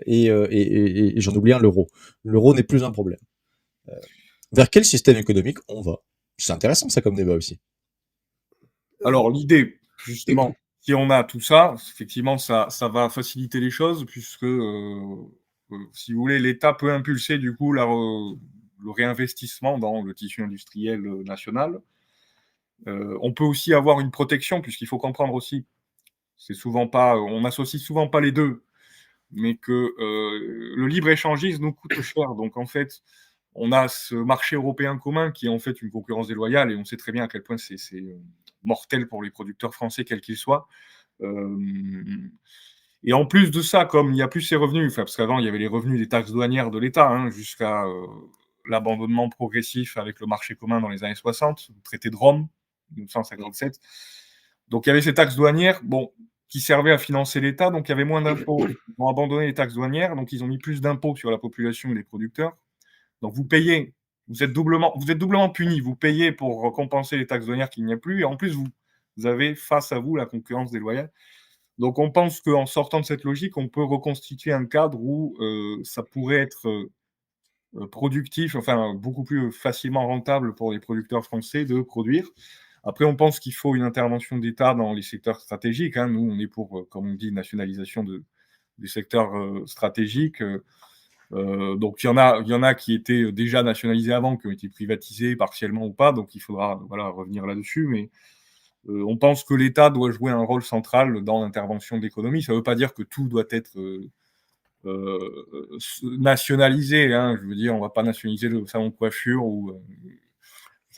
et j'en oublie un, l'euro. L'euro n'est plus un problème. Vers quel système économique on va? C'est intéressant ça comme débat aussi. Alors l'idée, justement, si on a tout ça, effectivement, ça va faciliter les choses puisque, si vous voulez, l'État peut impulser du coup le réinvestissement dans le tissu industriel national. On peut aussi avoir une protection puisqu'il faut comprendre aussi, on n'associe souvent pas les deux, mais que le libre-échangisme nous coûte cher. Donc en fait, on a ce marché européen commun qui est en fait une concurrence déloyale et on sait très bien à quel point c'est mortel pour les producteurs français, quels qu'ils soient. Et en plus de ça, comme il n'y a plus ces revenus, parce qu'avant il y avait les revenus des taxes douanières de l'État, hein, jusqu'à l'abandonnement progressif avec le marché commun dans les années 60, le traité de Rome, 1957. Donc il y avait ces taxes douanières, qui servaient à financer l'État, donc il y avait moins d'impôts. Ils ont abandonné les taxes douanières, donc ils ont mis plus d'impôts sur la population et les producteurs. Donc vous payez, vous êtes doublement punis. Vous payez pour compenser les taxes douanières qu'il n'y a plus, et en plus vous avez face à vous la concurrence déloyale. Donc on pense qu'en sortant de cette logique, on peut reconstituer un cadre où ça pourrait être productif, enfin beaucoup plus facilement rentable pour les producteurs français de produire. Après, on pense qu'il faut une intervention d'État dans les secteurs stratégiques. Hein. Nous, on est pour, comme on dit, nationalisation des secteurs stratégiques. Donc il y en a qui étaient déjà nationalisés avant, qui ont été privatisés partiellement ou pas. Donc il faudra revenir là-dessus. Mais on pense que l'État doit jouer un rôle central dans l'intervention de l'économie. Ça ne veut pas dire que tout doit être nationalisé. Hein. Je veux dire, on ne va pas nationaliser le salon de coiffure ou.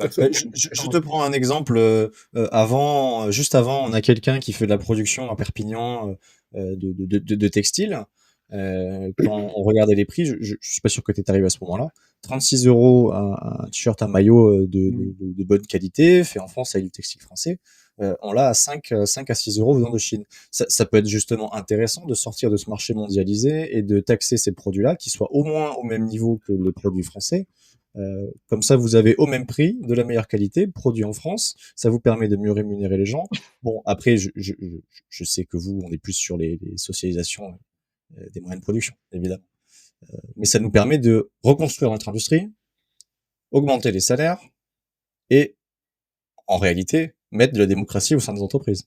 Je te prends un exemple. Juste avant, on a quelqu'un qui fait de la production à Perpignan de textiles. Quand on regardait les prix, je suis pas sûr que tu es arrivé à ce moment-là. 36 € un t-shirt, un maillot de bonne qualité, fait en France avec du textile français. On l'a à 5 à 6 € venant de Chine. Ça peut être justement intéressant de sortir de ce marché mondialisé et de taxer ces produits-là, qui soient au moins au même niveau que les produits français. Comme ça, vous avez au même prix, de la meilleure qualité, produit en France. Ça vous permet de mieux rémunérer les gens. Bon, après, je sais que vous, on est plus sur les socialisations des moyens de production, évidemment. Mais ça nous permet de reconstruire notre industrie, augmenter les salaires et, en réalité, mettre de la démocratie au sein des entreprises.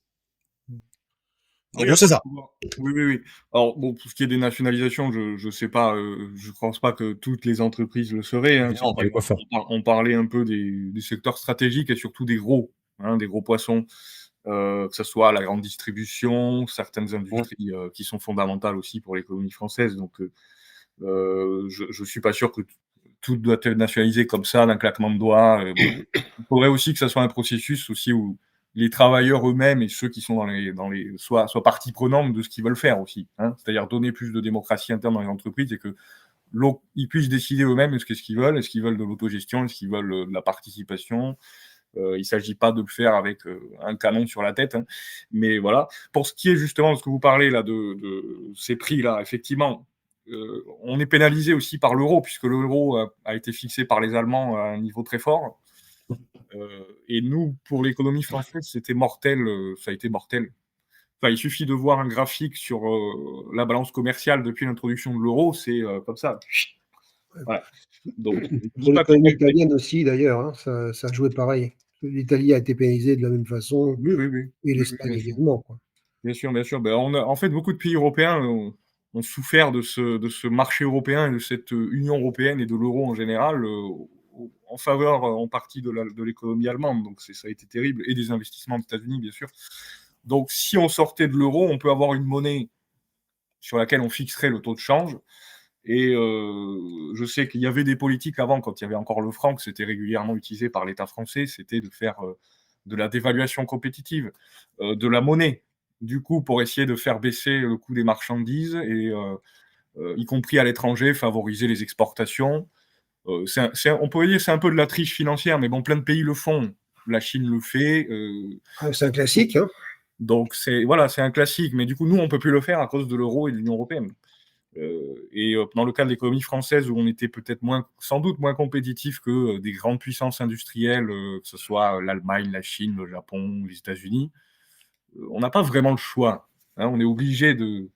En Oui, gros, c'est ça. oui, oui, oui. Alors bon, pour ce qui est des nationalisations, je sais pas, je pense pas que toutes les entreprises le seraient, hein. Non, pas les coiffeurs. On parlait un peu des secteurs stratégiques et surtout des gros poissons, que ça soit la grande distribution, certaines Mmh. industries, qui sont fondamentales aussi pour l'économie française. Donc, je suis pas sûr que tout doit être nationalisé comme ça d'un claquement de doigts. Bon, il faudrait aussi que ça soit un processus aussi où les travailleurs eux-mêmes et ceux qui sont dans les soient partie prenante de ce qu'ils veulent faire aussi, hein. C'est-à-dire donner plus de démocratie interne dans les entreprises et que ils puissent décider eux-mêmes qu'est-ce qu'ils veulent. Est-ce qu'ils veulent de l'autogestion? Est-ce qu'ils veulent de la participation? Il ne s'agit pas de le faire avec un canon sur la tête, hein. Mais voilà. Pour ce qui est justement de ce que vous parlez là de ces prix-là, effectivement, on est pénalisé aussi par l'euro, puisque l'euro a été fixé par les Allemands à un niveau très fort. Et nous, pour l'économie française, c'était mortel, ça a été mortel. Enfin, il suffit de voir un graphique sur la balance commerciale depuis l'introduction de l'euro, c'est comme ça. Voilà. Donc, je ne dis Pour pas que l'économie italienne aussi, d'ailleurs, hein, ça a joué pareil. L'Italie a été pénalisée de la même façon oui, oui, oui. et Oui, oui, l'Espagne bien sûr. également, quoi. Bien sûr, bien sûr. Ben, en fait, beaucoup de pays européens ont souffert de ce marché européen et de cette Union européenne et de l'euro en général, en faveur, en partie de l'économie allemande. Donc ça a été terrible et des investissements des États-Unis, bien sûr. Donc si on sortait de l'euro, on peut avoir une monnaie sur laquelle on fixerait le taux de change. Et je sais qu'il y avait des politiques avant, quand il y avait encore le franc, que c'était régulièrement utilisé par l'État français, c'était de faire de la dévaluation compétitive de la monnaie. Du coup, pour essayer de faire baisser le coût des marchandises et y compris à l'étranger, favoriser les exportations. On pourrait dire que c'est un peu de la triche financière, mais bon, plein de pays le font. La Chine le fait. Ah, c'est un classique, hein. Donc c'est un classique. Mais du coup, nous, on peut plus le faire à cause de l'euro et de l'Union européenne. Et dans le cas de l'économie française, où on était peut-être sans doute moins compétitif que des grandes puissances industrielles, que ce soit l'Allemagne, la Chine, le Japon, les États-Unis, on n'a pas vraiment le choix, hein. On est obligé de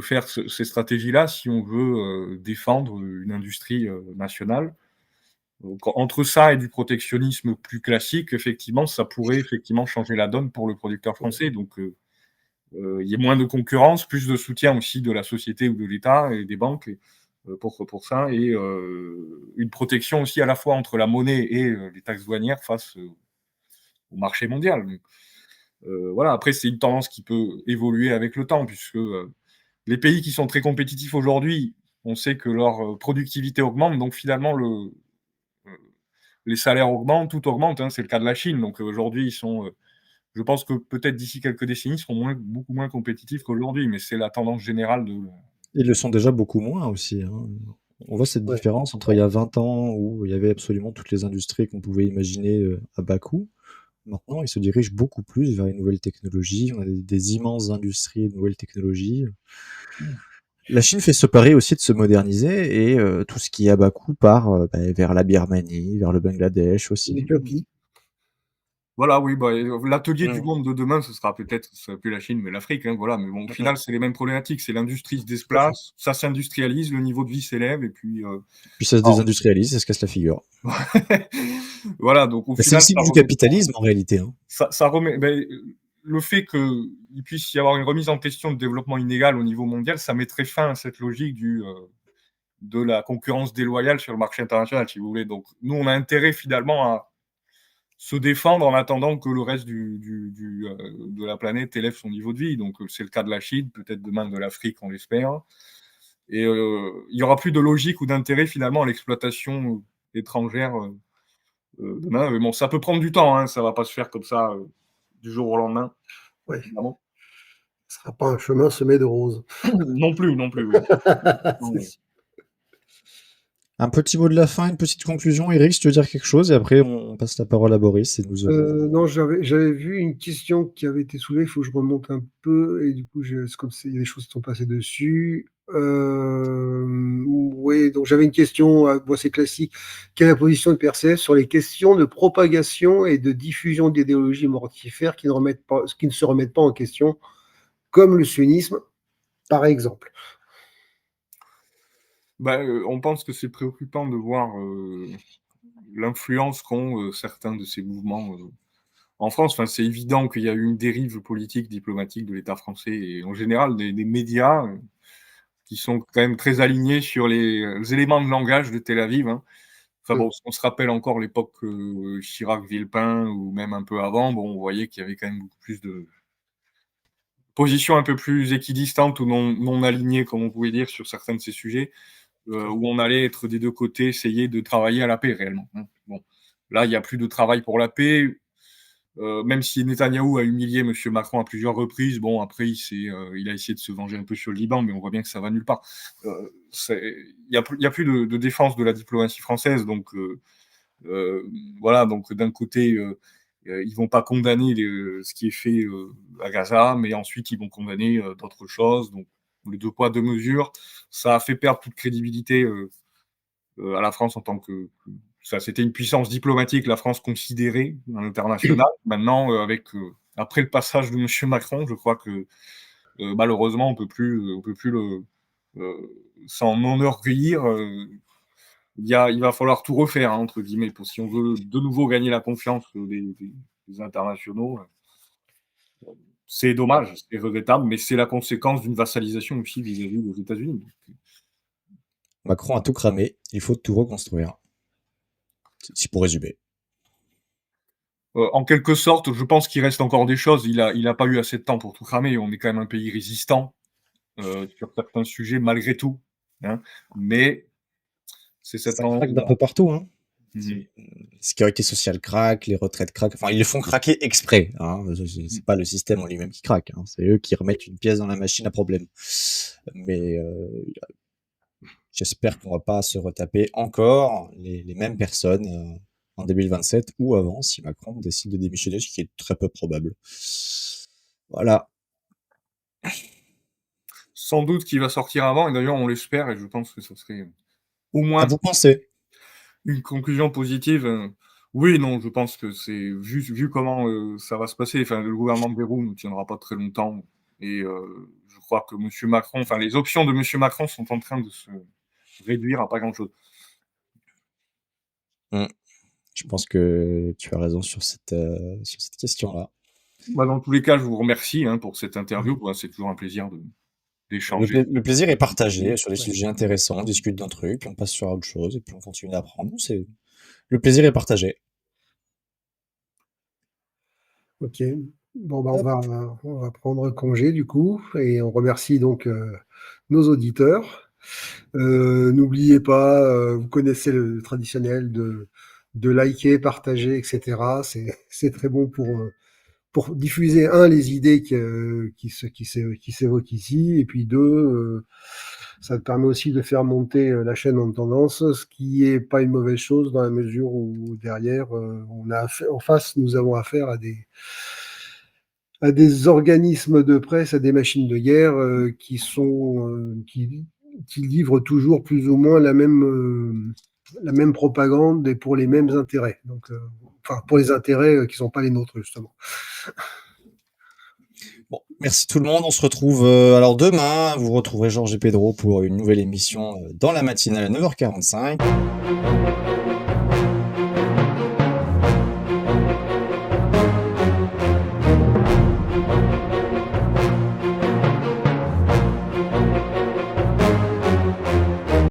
faire ces stratégies-là si on veut défendre une industrie nationale. Donc, entre ça et du protectionnisme plus classique, effectivement, ça pourrait effectivement changer la donne pour le producteur français. Donc, il y ait moins de concurrence, plus de soutien aussi de la société ou de l'État et des banques pour ça, et une protection aussi à la fois entre la monnaie et les taxes douanières face au marché mondial. Donc, voilà, après, c'est une tendance qui peut évoluer avec le temps, puisque les pays qui sont très compétitifs aujourd'hui, on sait que leur productivité augmente, donc finalement, euh, les salaires augmentent, tout augmente, hein, c'est le cas de la Chine. Donc aujourd'hui, je pense que peut-être d'ici quelques décennies, ils seront beaucoup moins compétitifs qu'aujourd'hui, mais c'est la tendance générale de. Ils le sont déjà beaucoup moins aussi, hein. On voit cette Ouais. différence entre il y a 20 ans où il y avait absolument toutes les industries qu'on pouvait imaginer à bas coût. Maintenant, ils se dirigent beaucoup plus vers les nouvelles technologies. On a des immenses industries de nouvelles technologies. La Chine fait ce pari aussi de se moderniser et tout ce qui est à bas coût part vers la Birmanie, vers le Bangladesh aussi. L'Éthiopie. Voilà, oui, bah, l'atelier du Mm. monde de demain, ce sera plus la Chine, mais l'Afrique, hein, voilà. Mais bon, au final, c'est les mêmes problématiques. C'est l'industrie se Tout à fait. déplace, ça s'industrialise, le niveau de vie s'élève, et puis. Puis ça se Alors, désindustrialise, ça se casse la figure. voilà, donc au Mais c'est le final, cycle du capitalisme en réalité, hein. ça remet. Ben, le fait qu'il puisse y avoir une remise en question de développement inégal au niveau mondial, ça mettrait fin à cette logique de la concurrence déloyale sur le marché international, si vous voulez. Donc, nous, on a intérêt finalement à se défendre en attendant que le reste de la planète élève son niveau de vie. Donc, c'est le cas de la Chine, peut-être demain de l'Afrique, on l'espère. Et il n'y aura plus de logique ou d'intérêt finalement à l'exploitation étrangère demain. Mais bon, ça peut prendre du temps, hein, ça ne va pas se faire comme ça du jour au lendemain, Ouais. évidemment. Ce ne sera pas un chemin semé de roses. Non plus, non plus, oui. Non, C'est oui. sûr. Un petit mot de la fin, une petite conclusion, Eric, si tu veux dire quelque chose, et après on passe la parole à Boris et nous aurons. Non, j'avais vu une question qui avait été soulevée, il faut que je remonte un peu, et du coup, c'est comme il y a des choses qui sont passées dessus. Oui, donc j'avais une question, bon, c'est classique. Quelle est la position de PRCF sur les questions de propagation et de diffusion d'idéologies mortifères qui ne se remettent pas en question, comme le sunnisme, par exemple? Bah, on pense que c'est préoccupant de voir l'influence qu'ont certains de ces mouvements en France, enfin, c'est évident qu'il y a eu une dérive politique, diplomatique de l'État français et en général des médias qui sont quand même très alignés sur les éléments de langage de Tel Aviv. Hein. Enfin bon, si on se rappelle encore l'époque Chirac-Villepin ou même un peu avant, bon, on voyait qu'il y avait quand même beaucoup plus de positions un peu plus équidistantes ou non alignées, comme on pouvait dire, sur certains de ces sujets, où on allait être des deux côtés, essayer de travailler à la paix réellement. Hein. Bon, là, il n'y a plus de travail pour la paix. Même si Netanyahou a humilié M. Macron à plusieurs reprises, bon, après, il a essayé de se venger un peu sur le Liban, mais on voit bien que ça va nulle part. Il n'y a plus de défense de la diplomatie française, donc voilà, donc d'un côté, ils vont pas condamner ce qui est fait à Gaza, mais ensuite ils vont condamner d'autres choses, donc les deux poids, deux mesures, ça a fait perdre toute crédibilité à la France en tant que ça, c'était une puissance diplomatique, la France considérée à l'international. Maintenant, après le passage de M. Macron, je crois que malheureusement, on peut plus s'en enorgueillir. Il va falloir tout refaire, hein, entre guillemets, si on veut de nouveau gagner la confiance des internationaux. C'est dommage, c'est regrettable, mais c'est la conséquence d'une vassalisation aussi vis-à-vis des États-Unis. Macron a tout cramé, il faut tout reconstruire. C'est pour résumer. En quelque sorte, je pense qu'il reste encore des choses. Il a pas eu assez de temps pour tout cramer. On est quand même un pays résistant sur certains sujets, malgré tout. Hein. Mais c'est cette Ça craque d'un peu partout. Hein. Mmh. Sécurité sociale craque, les retraites craquent. Enfin, ils le font craquer exprès. Hein. C'est pas le système en lui-même qui craque. Hein. C'est eux qui remettent une pièce dans la machine à problème. Mais j'espère qu'on va pas se retaper encore les mêmes personnes en 2027 ou avant si Macron décide de démissionner, ce qui est très peu probable. Voilà. Sans doute qu'il va sortir avant, et d'ailleurs on l'espère, et je pense que ce serait au moins vous pensez une conclusion positive. Oui, non, je pense que c'est vu comment ça va se passer. Enfin, le gouvernement de Bayrou ne tiendra pas très longtemps, et je crois que M. Macron, enfin les options de M. Macron sont en train de se réduire à pas grand-chose. Je pense que tu as raison sur cette question-là. Bah, dans tous les cas, je vous remercie pour cette interview. C'est toujours un plaisir d'échanger. Le plaisir est partagé sur des sujets intéressants. On discute d'un truc, puis on passe sur autre chose, et puis on continue d'apprendre. Le plaisir est partagé. Ok. Bon, bah, on va prendre congé du coup, et on remercie donc nos auditeurs. N'oubliez pas, vous connaissez le traditionnel de liker, partager, etc. C'est très bon pour diffuser, les idées qui s'évoquent ici, et puis deux, ça permet aussi de faire monter la chaîne en tendance, ce qui est pas une mauvaise chose dans la mesure où derrière, en face, nous avons affaire à des organismes de presse, à des machines de guerre qui livrent toujours plus ou moins la même propagande et pour les mêmes intérêts. Donc, pour les intérêts qui ne sont pas les nôtres, justement. Bon, merci tout le monde. On se retrouve alors demain. Vous retrouverez Georges et Pedro pour une nouvelle émission dans la matinale à 9h45.